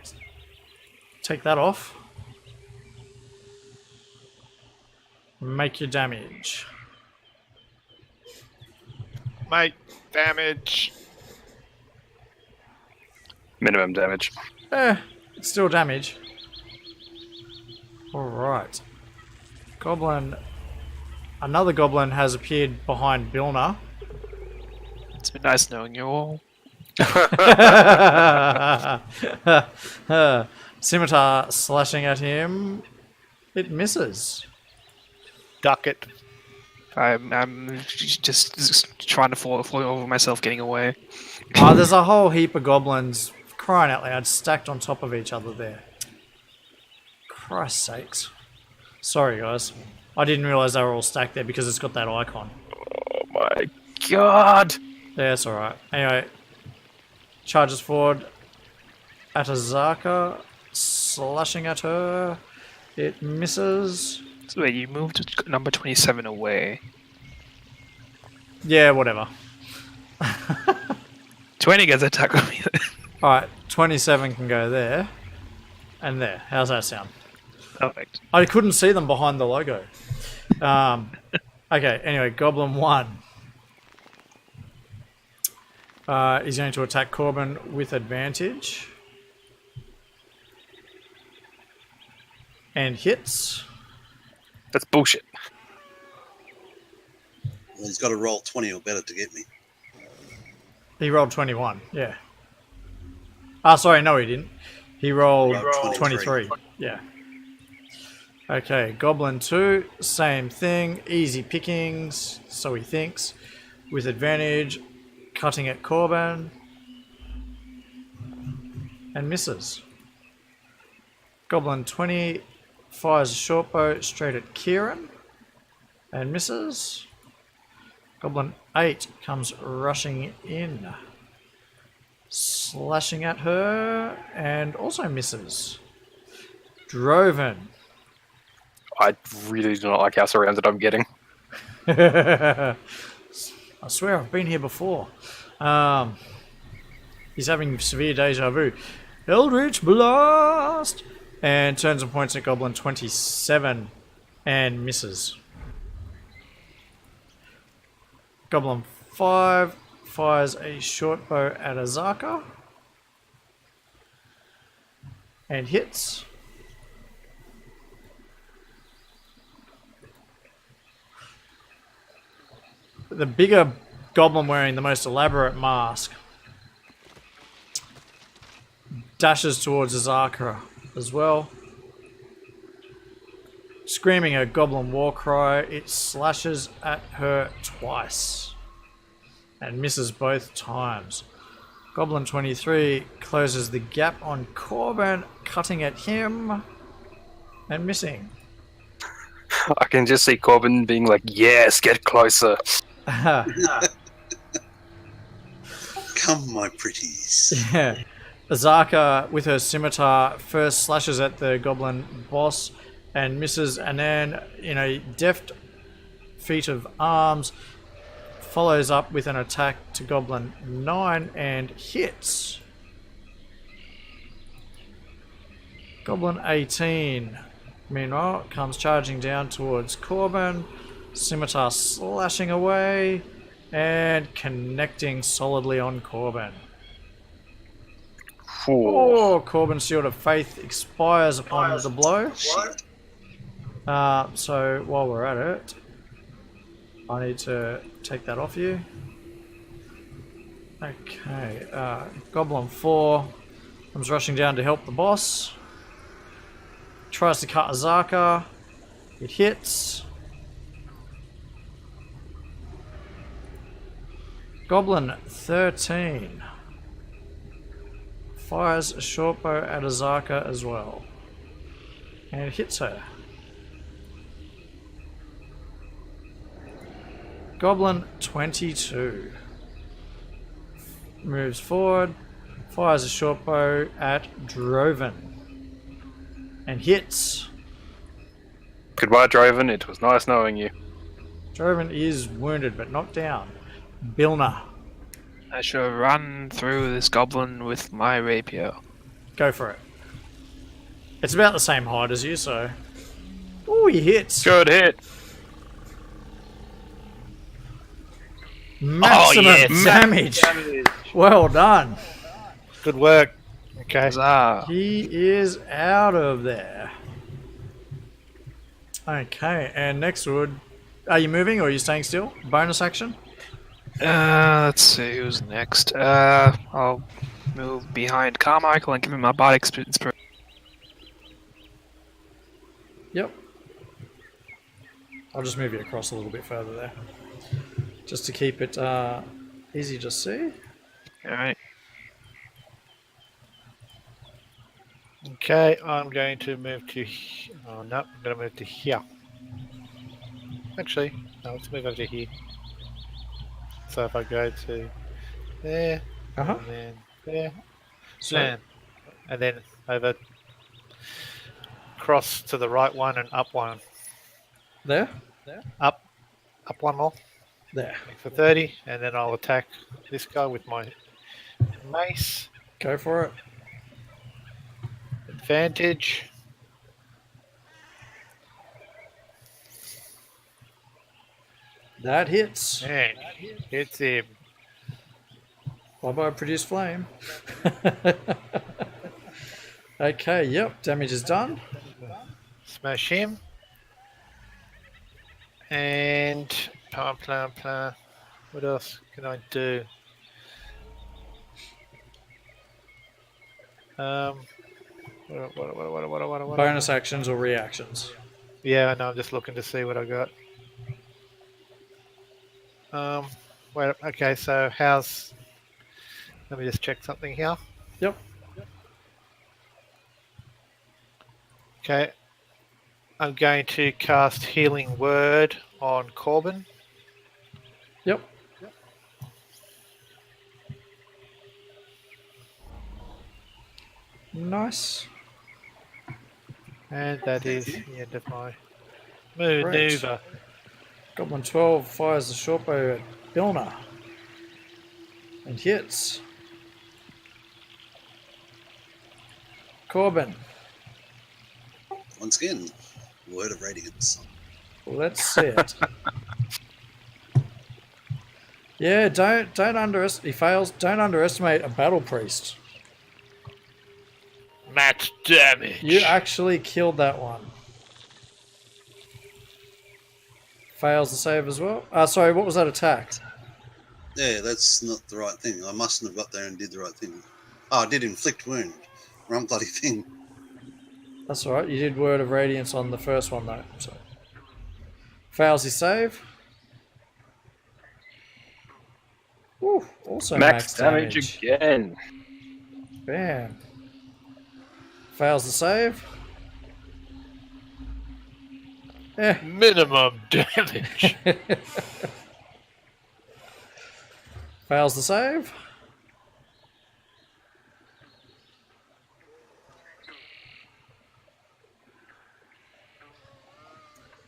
take that off. Make your damage. Mate, damage. Minimum damage. It's still damage. Alright. Goblin. Another goblin has appeared behind Bilna. It's been nice knowing you all. Scimitar slashing at him. It misses. Duck it. I'm just trying to fall over myself, getting away. Oh, there's a whole heap of goblins crying out loud stacked on top of each other there. Christ's sakes. Sorry, guys. I didn't realise they were all stacked there because it's got that icon. Oh my god! Yeah, it's alright. Anyway, charges forward at Azaka, slashing at her. It misses. So wait, you moved number 27 away. Yeah, whatever. 20 gets attack on me. Alright, 27 can go there. And there. How's that sound? Perfect. I couldn't see them behind the logo. Okay, anyway, Goblin 1. He's going to attack Corbin with advantage. And hits. That's bullshit. Well, he's got to roll 20 or better to get me. He rolled 21, yeah. Ah, sorry, no he didn't. He rolled 23. Yeah. Okay, Goblin 2, same thing. Easy pickings, so he thinks. With advantage, cutting at Corbin. And misses. Goblin 20 fires a short bow straight at Kieran. And misses. Goblin 8 comes rushing in. Slashing at her and also misses. Droven. I really do not like how surrounded I'm getting. I swear I've been here before. He's having severe deja vu. Eldritch Blast! And turns and points at Goblin 27 and misses. Goblin 5 fires a short bow at Azaka and hits. The bigger goblin wearing the most elaborate mask dashes towards Azaka as well. Screaming a goblin war cry, it slashes at her twice and misses both times. Goblin 23 closes the gap on Corbin, cutting at him and missing. I can just see Corbin being like, yes, get closer. Come, my pretties. Yeah. Azaka, with her scimitar, first slashes at the goblin boss and misses, and then, deft feat of arms, follows up with an attack to Goblin 9 and hits. Goblin 18, meanwhile, comes charging down towards Corbin, scimitar slashing away and connecting solidly on Corbin. Oh, Corbin's Shield of Faith expires upon the blow. So while we're at it, I need to take that off you. Okay, Goblin 4 comes rushing down to help the boss. Tries to cut Azaka. It hits. Goblin 13 fires a short bow at Azaka as well. And it hits her. Goblin 22 moves forward, fires a short bow at Droven and hits. Goodbye, Droven. It was nice knowing you. Droven is wounded but not down. Bilna, I shall run through this goblin with my rapier. go for it. It's about the same height as you, so... Ooh, he hits. Good hit. Maximum damage. Well done. Good work. Okay. Huzzah. He is out of there. Okay, and next would... Are you moving or are you staying still? Bonus action? Let's see who's next. I'll move behind Carmichael and give him my body experience. Yep. I'll just move you across a little bit further there. Just to keep it easy to see. Alright. Okay, I'm going to move to... Oh, no, I'm going to move to here. Actually, no, let's move over to here. So if I go to there, Uh-huh. and then there, So, and then over, cross to the right one and up one. there? Up one more There. for 30, and then I'll attack this guy with my mace. Go for it. Advantage. That hits. And hits him. Bye-bye, produce flame. Okay, yep, damage is done. Smash him. And plan. What else can I do? What? Bonus actions or reactions. Yeah, I know. I'm just looking to see what I got. Wait. Okay. So how's? Let me just check something here. Yep. Okay. I'm going to cast Healing Word on Corbin. Yep. Nice. And that is Thank the end of my maneuver. Goblin 12 fires the shortbow at Bilna and hits. Corbin. Once again, word of radiance. Well, that's set. Yeah, don't underestimate. He fails. Don't underestimate a battle priest. Match damage. You actually killed that one. Fails the save as well. Sorry, what was that attack? Yeah, that's not the right thing. I mustn't have got there and did the right thing. Oh, I did inflict wound. Wrong bloody thing. That's alright. You did Word of Radiance on the first one though. So fails his save. Woo, also Max damage again. Bam. Fails the save. Eh. Minimum damage. Fails the save.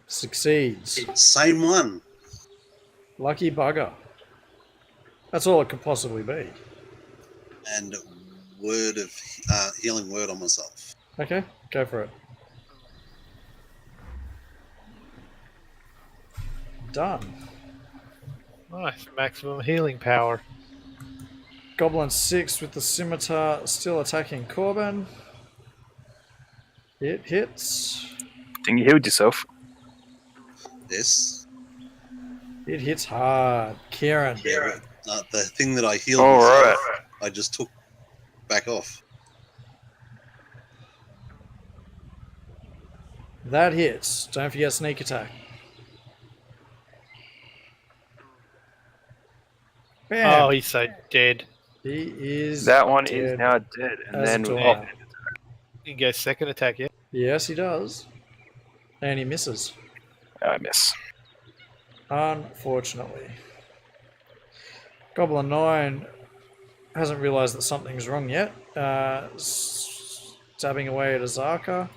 Succeeds. Same one. Lucky bugger. That's all it could possibly be. And word of healing word on myself. Okay, go for it. Done. Nice. Maximum healing power. Goblin 6 with the scimitar still attacking Corbin. It hits. Think you healed yourself. Yes. It hits hard. Kieran. Yeah, the thing that I healed All myself, right. I just took back off. That hits. Don't forget sneak attack. Bam. Oh, he's so dead. He is That one dead. is now dead. And as a then doornail. You can go second attack, yeah? Yes, he does. And he misses. I miss. Unfortunately. Goblin 9 hasn't realised that something's wrong yet. Stabbing away at Azaka.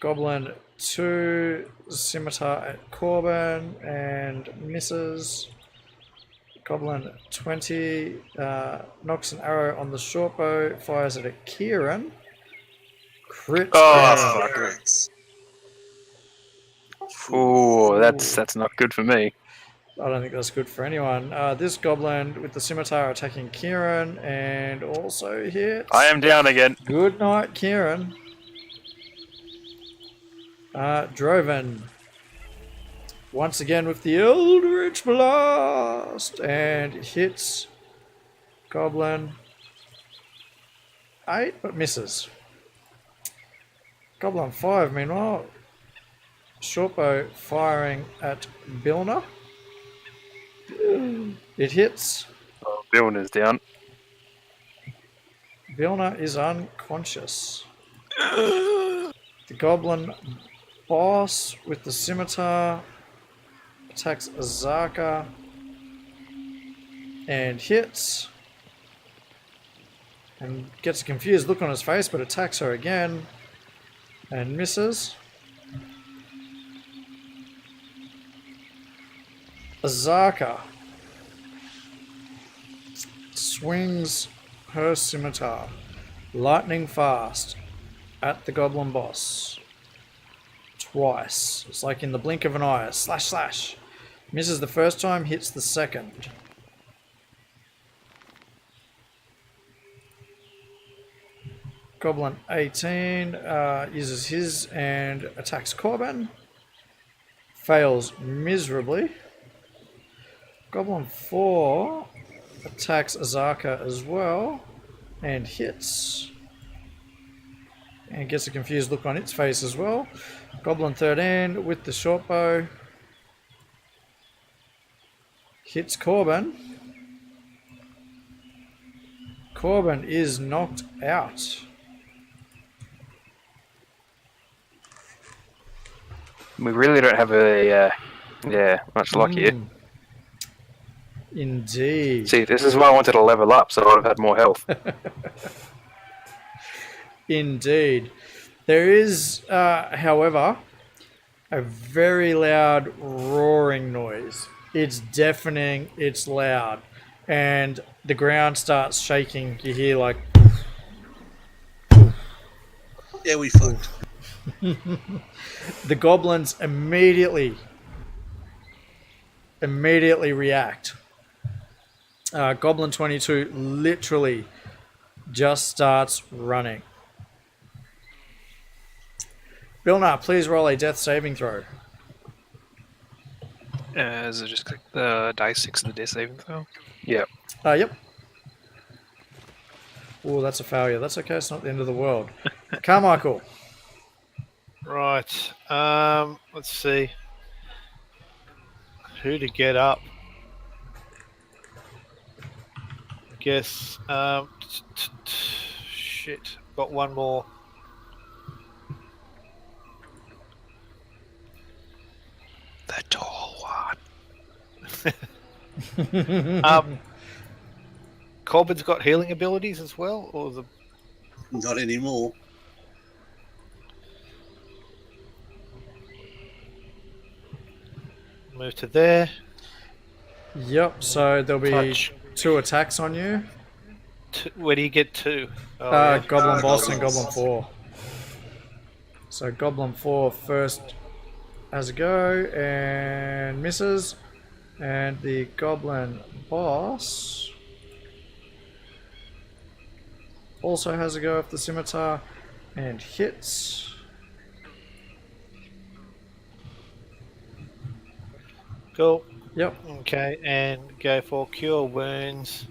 Goblin 2, scimitar at Corbin and misses. Goblin 20 knocks an arrow on the shortbow, fires it at Kieran. Crit. Oh, fuck. Crits. Ooh, that's not good for me. I don't think that's good for anyone. This goblin with the scimitar attacking Kieran and also hits. I am down again. Good night, Kieran. Droven. Once again with the Eldritch Blast and hits Goblin 8 but misses. Goblin 5 meanwhile. Shortbow firing at Bilna. It hits. Oh, Bill is down. Vilna is unconscious. The goblin boss with the scimitar attacks Azaka and hits and gets a confused look on his face but attacks her again and misses. Azaka swings her scimitar lightning fast at the goblin boss twice. It's like in the blink of an eye. Slash slash. Misses the first time, hits the second. Goblin 18 uses his and attacks Corbin. Fails miserably. Goblin 4 attacks Azaka as well and hits. And gets a confused look on its face as well. Goblin 13 with the short bow hits Corbin. Corbin is knocked out. We really don't have a much luck here. Indeed. See, this is why I wanted to level up, so I would have had more health. Indeed. There is, however, a very loud roaring noise. It's deafening, it's loud, and the ground starts shaking. You hear like... Yeah, we fucked. The goblins immediately react. Goblin 22 literally just starts running. Bilnar, please roll a death saving throw. Is it just click the dice 6 of the death saving throw? Yeah. Yep. Oh, that's a failure. That's okay. It's not the end of the world. Carmichael. Right. Let's see. Who to get up? Guess. Shit. Got one more. The tall one. Corbin's got healing abilities as well, or the Not anymore. move to there. Yep, so there'll be Touch. 2 attacks on you. Where do you get to? Oh, yeah. Goblin boss and Goblins. Goblin 4. So Goblin 4 first has a go and misses. And the Goblin boss also has a go with the scimitar and hits. Cool. Yep. Okay, and go for cure wounds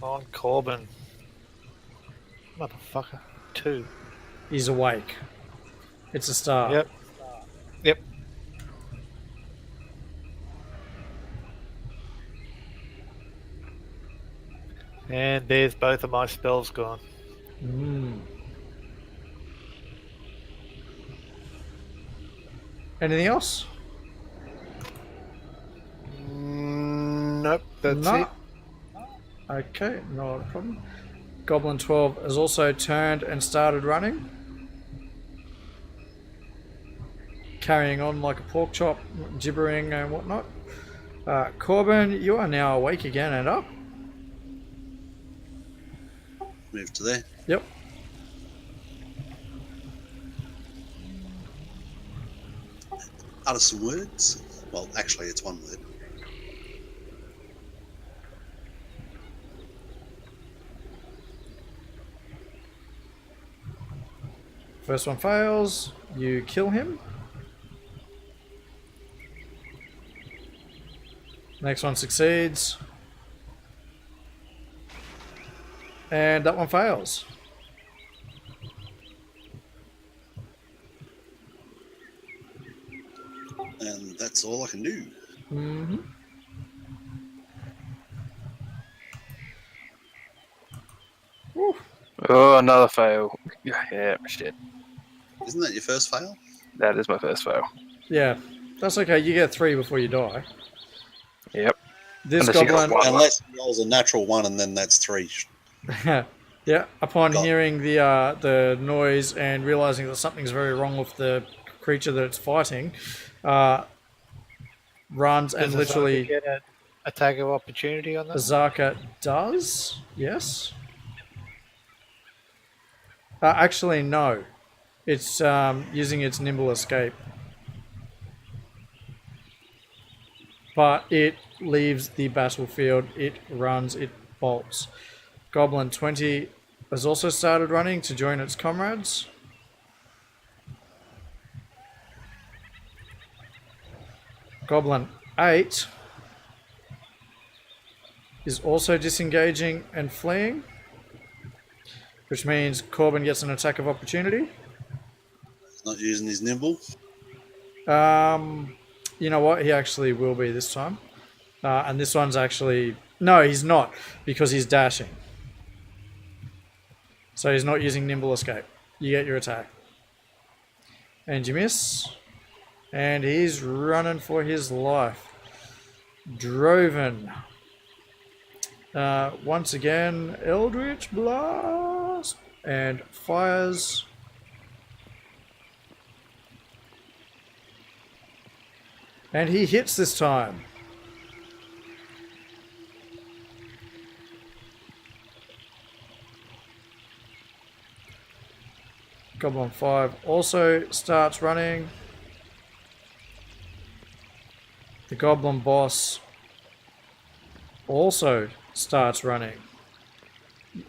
on Corbin. Motherfucker. 2. He's awake. It's a start. Yep. Yep. And there's both of my spells gone. Anything else? Nope, that's No. it. Okay, not a problem. Goblin 12 has also turned and started running. Carrying on like a pork chop, gibbering and whatnot. Corbin, you are now awake again and up. Move to there. Yep. Utter some words. Well, actually, it's one word. First one fails. You kill him. Next one succeeds. And that one fails. And that's all I can do. Mm-hmm. Oh, another fail. Yeah, shit. Isn't that your first fail? That is my first fail. Yeah, that's okay. You get 3 before you die. Yep. This Unless you got goblin, one. Unless it rolls a natural 1 and then that's 3. yeah. Upon Got- hearing the noise and realizing that something's very wrong with the creature that it's fighting, runs and Does Azaka literally get an attack of opportunity on that? Azaka does. Yes. Actually, no. It's using its nimble escape. But it leaves the battlefield. It runs. It bolts. Goblin 20 has also started running to join its comrades. Goblin 8 is also disengaging and fleeing, which means Corbin gets an attack of opportunity. He's not using his nimble. You know what? He actually will be this time. And this one's actually... No, he's not, because he's dashing. So he's not using nimble escape. You get your attack. And you miss. And he's running for his life. Droven. Once again, Eldritch Blast. And fires. And he hits this time. Goblin 5 also starts running. The Goblin boss also starts running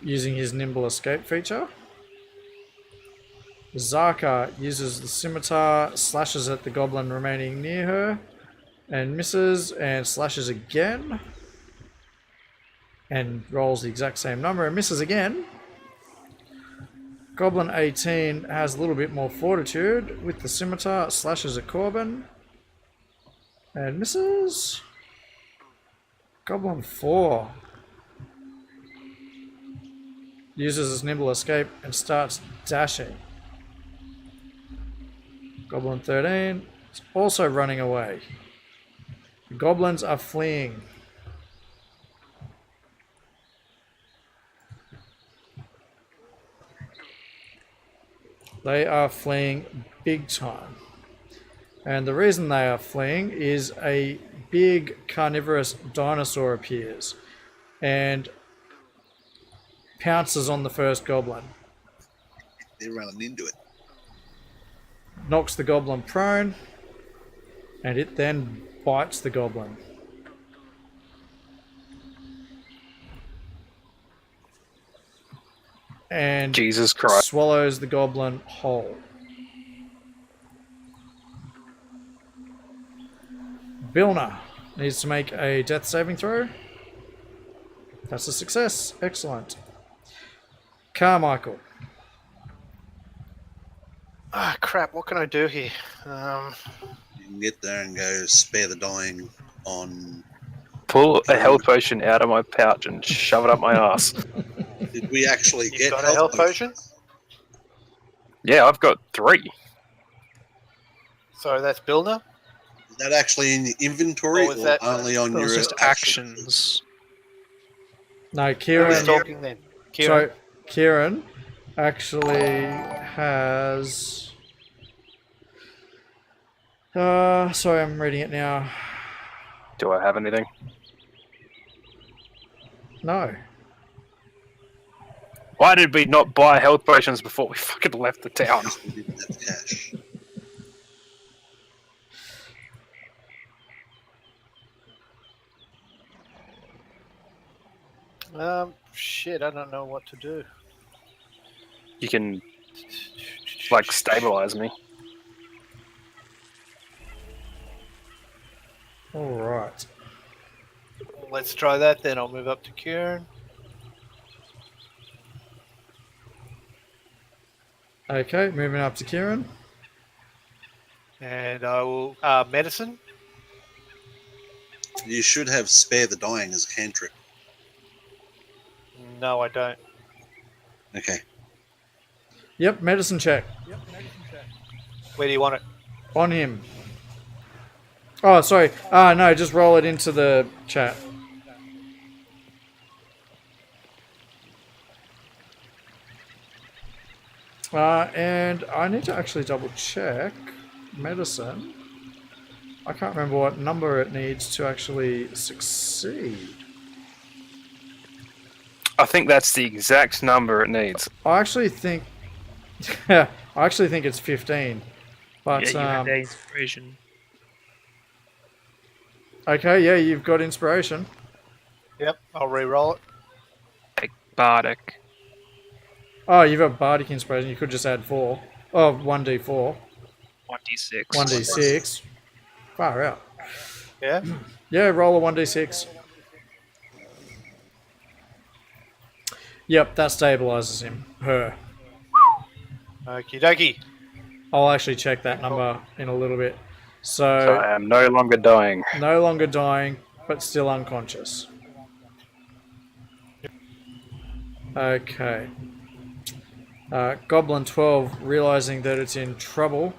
using his nimble escape feature. Zaka uses the scimitar, slashes at the goblin remaining near her, and misses, and slashes again, and rolls the exact same number and misses again. Goblin 18 has a little bit more fortitude with the scimitar, slashes at Corbin, and misses. Goblin 4 uses his nimble escape and starts dashing. Goblin 13 is also running away. The goblins are fleeing. They are fleeing big time. And the reason they are fleeing is a big carnivorous dinosaur appears and pounces on the first goblin. They're running into it. Knocks the goblin prone, and it then bites the goblin. And Jesus Christ. swallows the goblin whole. Bilna needs to make a death saving throw. That's a success. Excellent. Carmichael. Ah, crap. What can I do here? You can get there and go spare the dying on... Pull a health potion out of my pouch and shove it up my ass. Did we actually You've get got a health potion? Yeah, I've got 3. So that's Bilna? Is that actually in your inventory Or was or that- only on That your was just actions. No, Who's Kieran. talking then? Kieran? So Kieran actually has. Sorry, I'm reading it now. Do I have anything? No. Why did we not buy health potions before we fucking left the town? We didn't have cash. Shit, I don't know what to do. You can, like, stabilize me. All right. Let's try that then. I'll move up to Kieran. Okay, moving up to Kieran. And I will... medicine? You should have spare the dying as a cantrip. No, I don't. Okay. Yep, medicine check Where do you want it? on him. Oh, sorry. No, just roll it into the chat. And I need to actually double check medicine. I can't remember what number it needs to actually succeed. I think that's the exact number it needs. I actually think it's 15. But Yeah, you had the inspiration. okay, yeah, you've got inspiration. Yep, I'll re-roll it. Like Bardic. Oh, you've got Bardic Inspiration. You could just add 4. Oh, 1d4. 1d6. 1d6. Far out. Yeah. Yeah, roll a 1d6. Yep, that stabilizes him. Her. Okie dokie. I'll actually check that number in a little bit. So So, I am no longer dying. no longer dying, but still unconscious. Okay. Goblin 12, realizing that it's in trouble,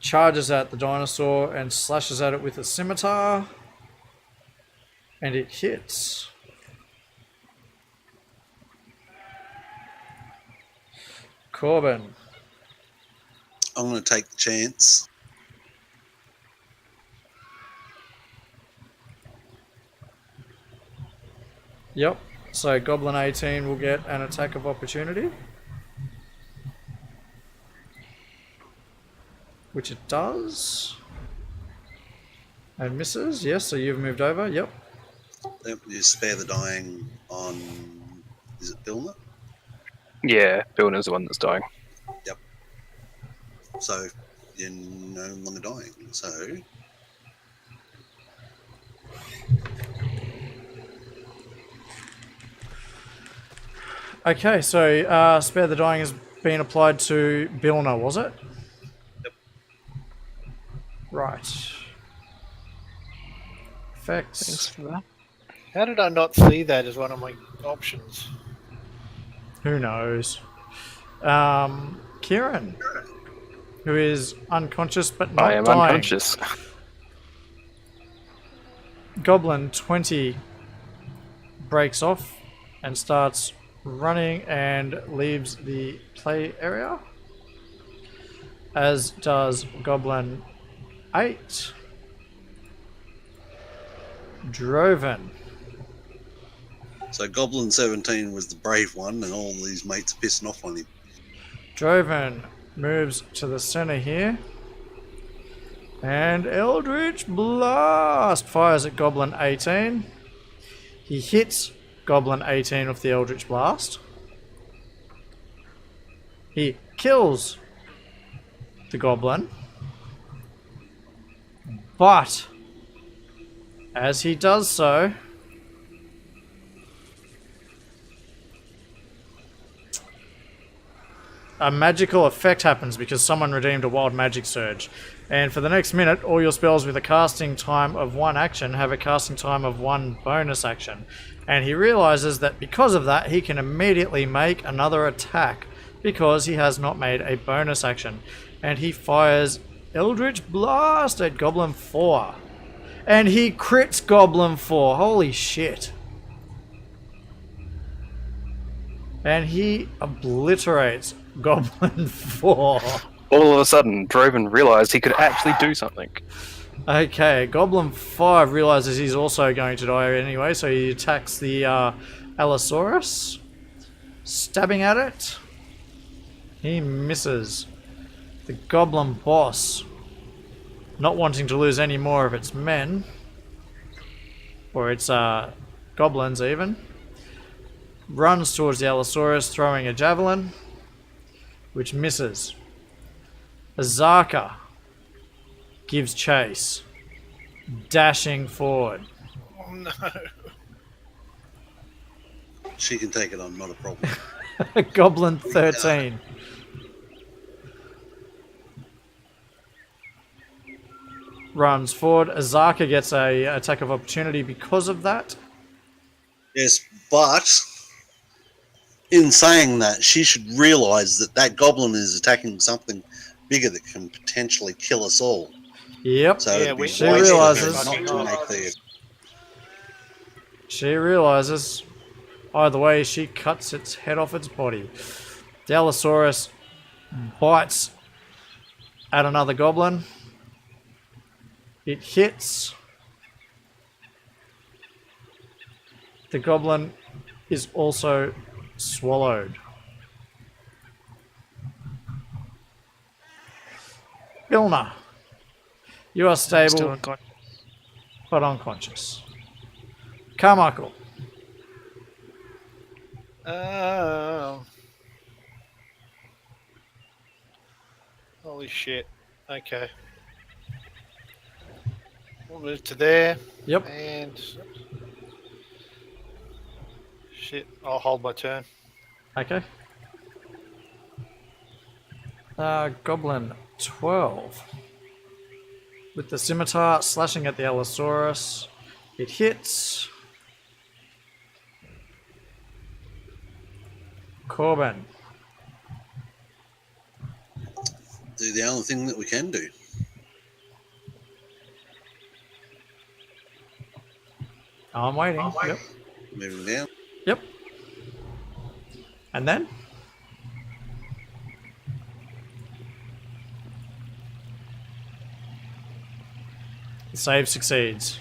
charges at the dinosaur and slashes at it with a scimitar. And it hits. Corbin. I'm going to take the chance. Yep. So Goblin 18 will get an attack of opportunity. Which it does. And misses. Yes, so you've moved over. Yep. You spare the dying on. Is it Bilna? Yeah, Bilna's the one that's dying. So you're no longer dying. So Okay, so Spare the Dying has been applied to Bilna, was it? Yep. Right. Thanks Effects. for that. How did I not see that as one of my options? Who knows? Kieran, who is unconscious but not I am dying. unconscious. Goblin 20 breaks off and starts running and leaves the play area, as does Goblin 8. Droven. So Goblin 17 was the brave one, and all these mates are pissing off on him. Droven moves to the center here. And Eldritch Blast fires at Goblin 18. He hits Goblin 18 with the Eldritch Blast. He kills the Goblin. But as he does so, a magical effect happens because someone redeemed a wild magic surge. And for the next minute, all your spells with a casting time of 1 action have a casting time of 1 bonus action. And he realizes that because of that, he can immediately make another attack because he has not made a bonus action. And he fires Eldritch Blast at Goblin 4. And he crits Goblin 4. Holy shit. And he obliterates Goblin 4. All of a sudden, Droven realized he could actually do something. Okay, Goblin 5 realizes he's also going to die anyway, so he attacks the Allosaurus, stabbing at it. He misses. The Goblin boss, not wanting to lose any more of its men, or its goblins even, runs towards the Allosaurus, throwing a javelin, which misses. Azaka gives chase, dashing forward. Oh no. She can take it on, not a problem. Goblin 13. Runs forward. Azaka gets a attack of opportunity because of that. Yes, but in saying that, she should realise that that goblin is attacking something bigger that can potentially kill us all. Yep. So Yeah, it'd be she wise for her realises- not to make the. She realizes either way she cuts its head off its body. The Allosaurus bites at another goblin. It hits. The goblin is also swallowed. Bilna, you are Still stable unconscious. but unconscious. Carmichael. Holy shit. Okay. We'll move to there. Yep. And... Shit, I'll hold my turn. Okay. Goblin 12. With the scimitar slashing at the Allosaurus. It hits. Corbin. Do the only thing that we can do. I'm waiting. Yep. Moving down. Yep. And then? The save succeeds.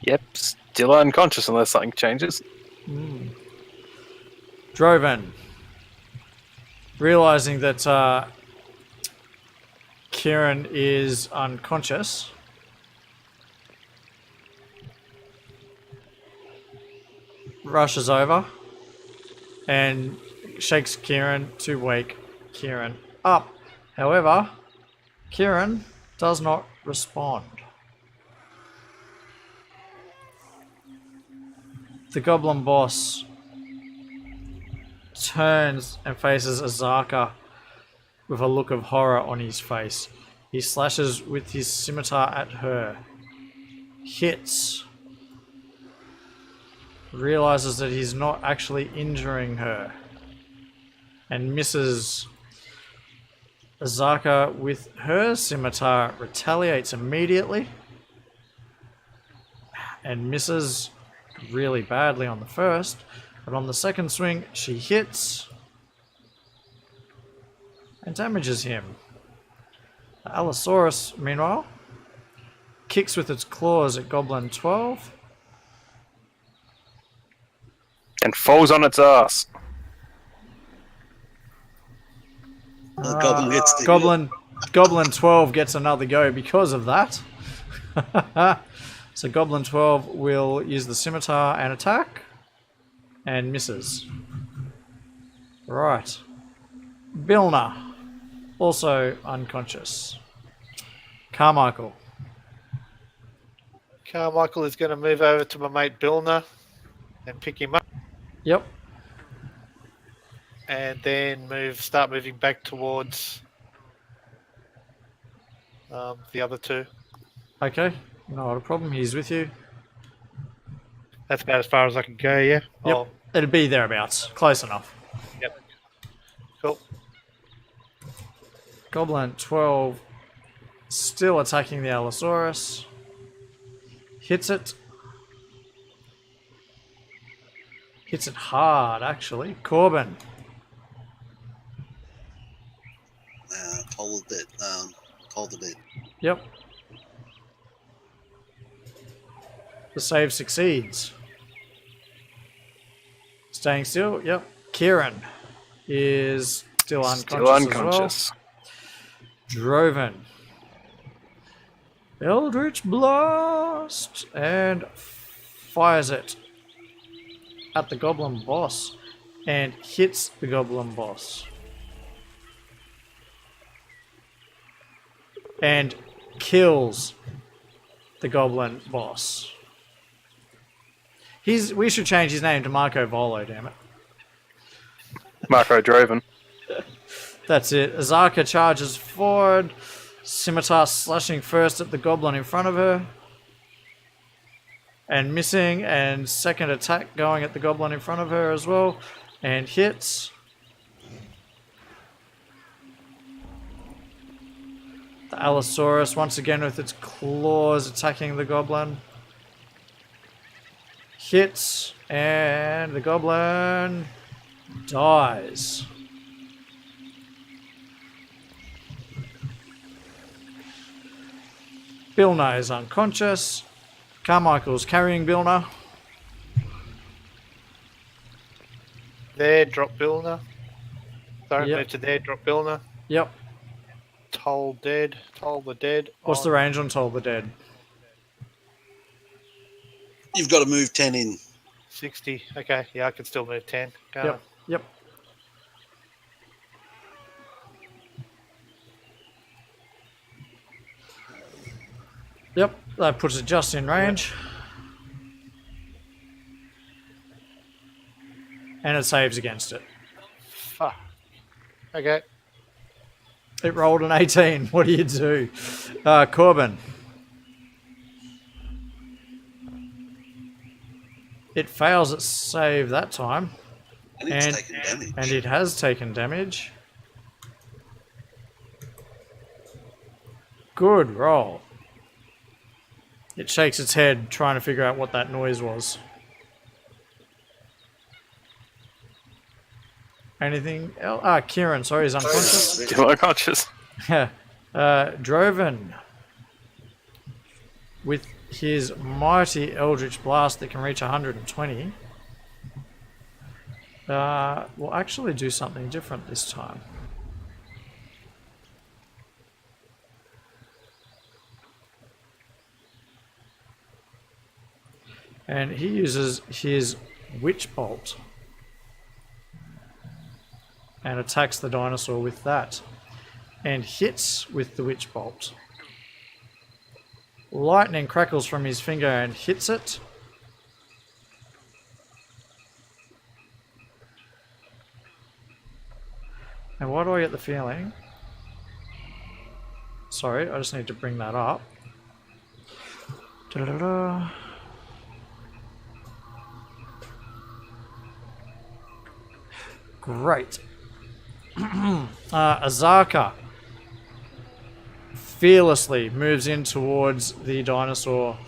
Yep, still unconscious unless something changes. Droven. Realizing that Kieran is unconscious, rushes over and shakes Kieran to wake Kieran up. However, Kieran does not respond. The goblin boss turns and faces Azaka with a look of horror on his face. He slashes with his scimitar at her. Hits. Realizes that he's not actually injuring her. And misses. Azaka with her scimitar retaliates immediately. And misses really badly on the first. But on the second swing, she hits. And damages him. The Allosaurus, meanwhile, kicks with its claws at Goblin 12. And falls on its ass. The goblin gets the Goblin 12 gets another go because of that. So Goblin 12 will use the scimitar and attack. And misses. Right. Bilna. Also unconscious. Carmichael. Carmichael is going to move over to my mate Bilna and pick him up. Yep. And then start moving back towards the other two. Okay. Not a problem. He's with you. That's about as far as I can go, yeah? Yep. It'd be thereabouts. Close enough. Yep. Cool. Goblin 12 still attacking the Allosaurus. Hits it. Hits it hard, actually. Corbin. Toll the dead. Toll the dead. Yep. The save succeeds. Staying still. Yep. Kieran is still unconscious. As well. Droven. Eldritch Blast and fires it at the Goblin Boss and hits the Goblin Boss and kills the Goblin Boss. We should change his name to Marco Volo, damn it. Marco Droven. That's it. Azaka charges forward. Scimitar slashing first at the goblin in front of her. And missing. And second attack going at the goblin in front of her as well. And hits. The Allosaurus once again with its claws attacking the goblin. Hits. And the goblin dies. Bilna is unconscious. Carmichael's carrying Bilna. There, drop Bilna. Sorry, Yep. move to there, drop Bilna. Yep. Toll dead. Toll the dead. What's the range on Toll the Dead? You've got to move 10 in. 60. Okay, yeah, I can still move 10. Go on. Yep. Yep, that puts it just in range. And it saves against it. Fuck. Okay. It rolled an 18. What do you do? Corbin. It fails its save that time. And it's taken damage. And it has taken damage. Good roll. It shakes its head, trying to figure out what that noise was. Anything else? Kieran, sorry, he's unconscious. Still unconscious. Droven. With his mighty Eldritch Blast that can reach 120. We'll actually do something different this time. And he uses his Witch Bolt and attacks the dinosaur with that and hits with the Witch Bolt. Lightning crackles from his finger and hits it. And why do I get the feeling? Sorry, I just need to bring that up. Da-da-da. Great. Azaka fearlessly moves in towards the dinosaur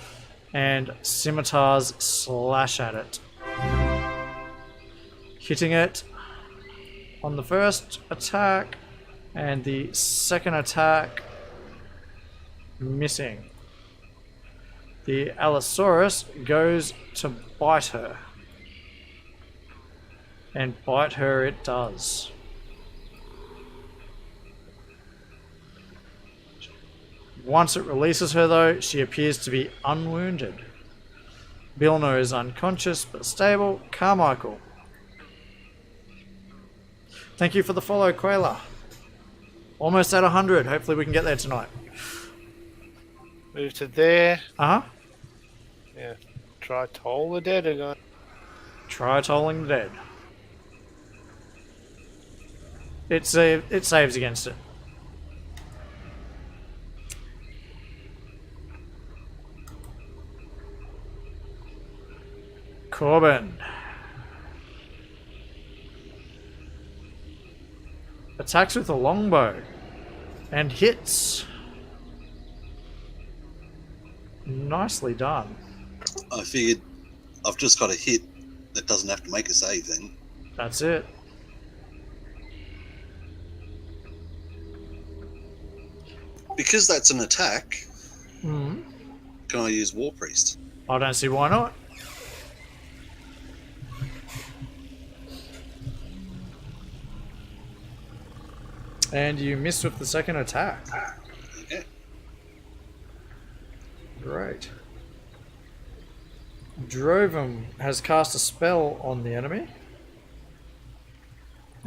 and scimitars slash at it. Hitting it on the first attack and the second attack missing. The Allosaurus goes to bite her. And bite her it does. Once it releases her though, she appears to be unwounded. Bilno is unconscious but stable. Carmichael. Thank you for the follow, Quayla. Almost at 100. Hopefully we can get there tonight. Move to there. Uh-huh. Yeah. Try toll the dead again. Try tolling the dead. It saves against it. Corbin. Attacks with a longbow. And hits. Nicely done. I figured I've just got a hit that doesn't have to make a save then. That's it. Because that's an attack, Mm. can I use War Priest? I don't see why not. And you missed with the second attack. Yeah. Great. Droven has cast a spell on the enemy.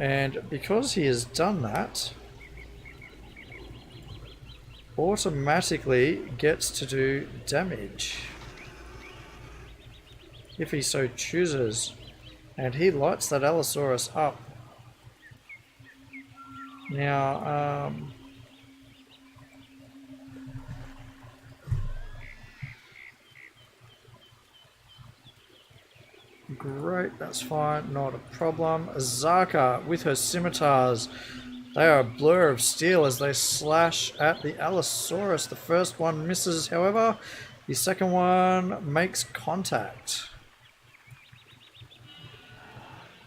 And because he has done that, automatically gets to do damage. If he so chooses. And he lights that Allosaurus up. Now, great, that's fine, not a problem. Azaka with her scimitars. They are a blur of steel as they slash at the Allosaurus. The first one misses, however. The second one makes contact.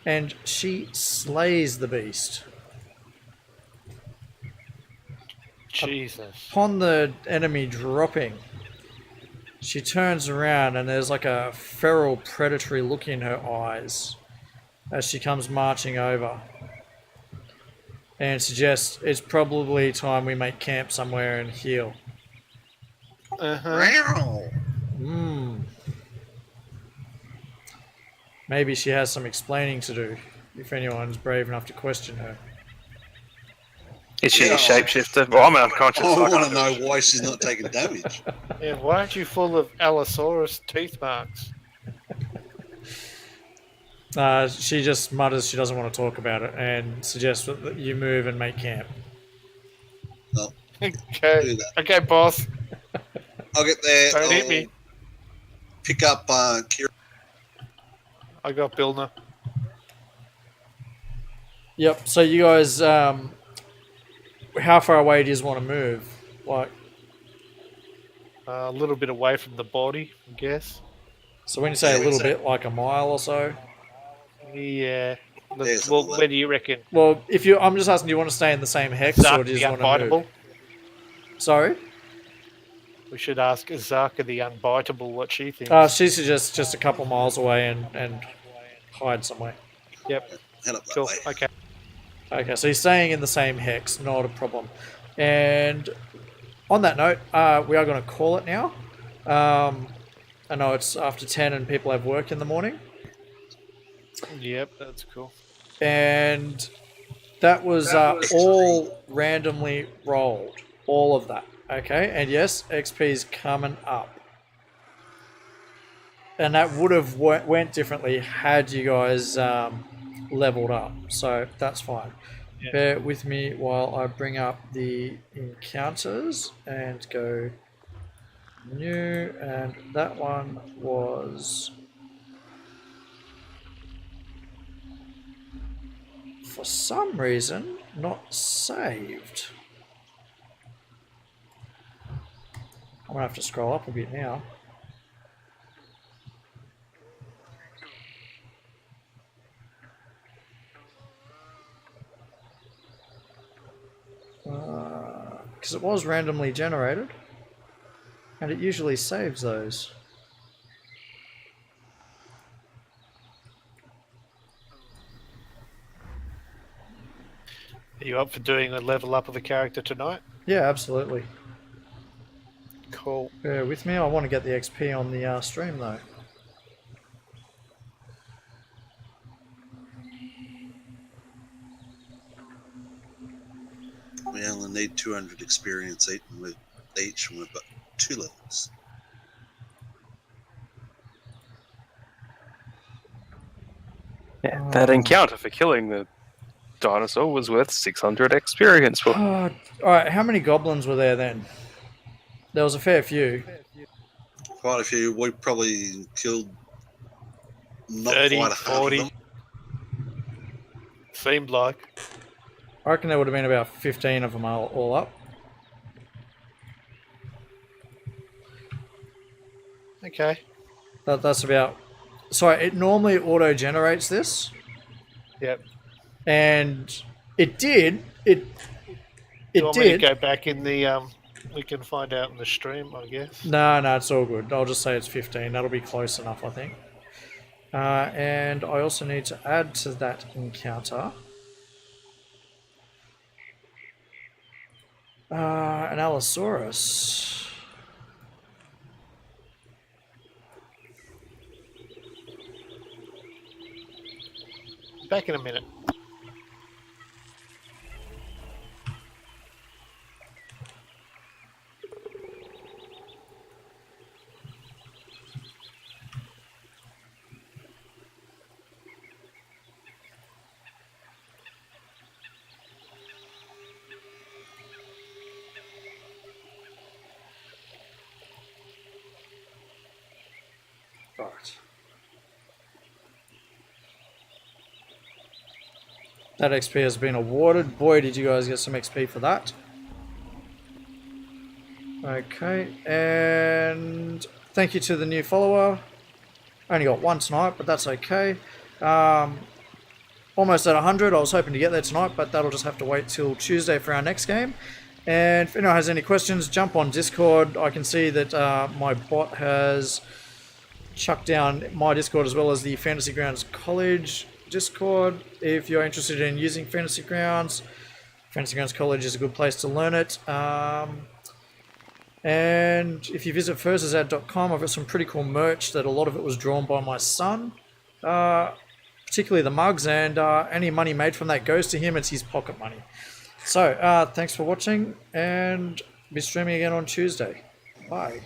And she slays the beast. Jesus. Upon the enemy dropping, she turns around and there's like a feral predatory look in her eyes as she comes marching over and suggests it's probably time we make camp somewhere and heal. Maybe she has some explaining to do, if anyone's brave enough to question her. Is she Yeah. a shapeshifter? Well, I'm unconscious. I so I want to can't- know why she's not taking damage. Yeah, why aren't you full of Allosaurus teeth marks? She just mutters she doesn't want to talk about it and suggests that you move and make camp. Well, Okay, do that. okay, boss. I'll get there. Don't hit I'll me. pick up Kira. I got Bilna. Yep, so you guys, how far away do you want to move? Like, A little bit away from the body, I guess. so when you say a little bit, like a mile or so? Yeah. There's Well, all that. where do you reckon? Well, I'm just asking, do you want to stay in the same hex or Zarka do you the just want to Unbiteable? move? Sorry? We should ask Zarka the Unbiteable what she thinks. She suggests just a couple miles away and hide somewhere. Yep, Head up that cool. way. Okay. Okay, so you're staying in the same hex, not a problem. And on that note, we are going to call it now. I know it's after 10 and people have work in the morning. Yep, that's cool. And that was all randomly rolled. All of that. Okay, and yes, XP's coming up. And that would have went differently had you guys leveled up. So that's fine. Yeah. Bear with me while I bring up the encounters and go new. And that one was, for some reason, not saved. I'm going to have to scroll up a bit now. Because it was randomly generated, and it usually saves those. Are you up for doing a level up of the character tonight? Yeah, absolutely. Cool. Bear with me, I want to get the XP on the stream though. We only need 200 experience each, and we've got 2 levels. Yeah, that encounter for killing the dinosaur was worth 600 experience. For Alright, how many goblins were there then? There was a fair few. Quite a few. We probably killed not 30, quite a half 40. of them. Seemed like. I reckon there would have been about 15 of them all up. Okay. That's about... Sorry, it normally auto-generates this. Yep. And it did. It You want me to did. go back in the we can find out in the stream, I guess. No, it's all good. I'll just say it's 15. That'll be close enough, I think. And I also need to add to that encounter an Allosaurus. Back in a minute. Right. That XP has been awarded. Boy, did you guys get some XP for that. Okay, and thank you to the new follower. Only got one tonight, but that's okay. Almost at 100. I was hoping to get there tonight, but that'll just have to wait till Tuesday for our next game. And if anyone has any questions, jump on Discord. I can see that my bot has chucked down my Discord as well as the Fantasy Grounds College Discord. If you're interested in using Fantasy Grounds College is a good place to learn it. And if you visit fursazad.com, I've got some pretty cool merch that a lot of it was drawn by my son. particularly the mugs, and any money made from that goes to him. It's his pocket money. So thanks for watching, and be streaming again on Tuesday. Bye.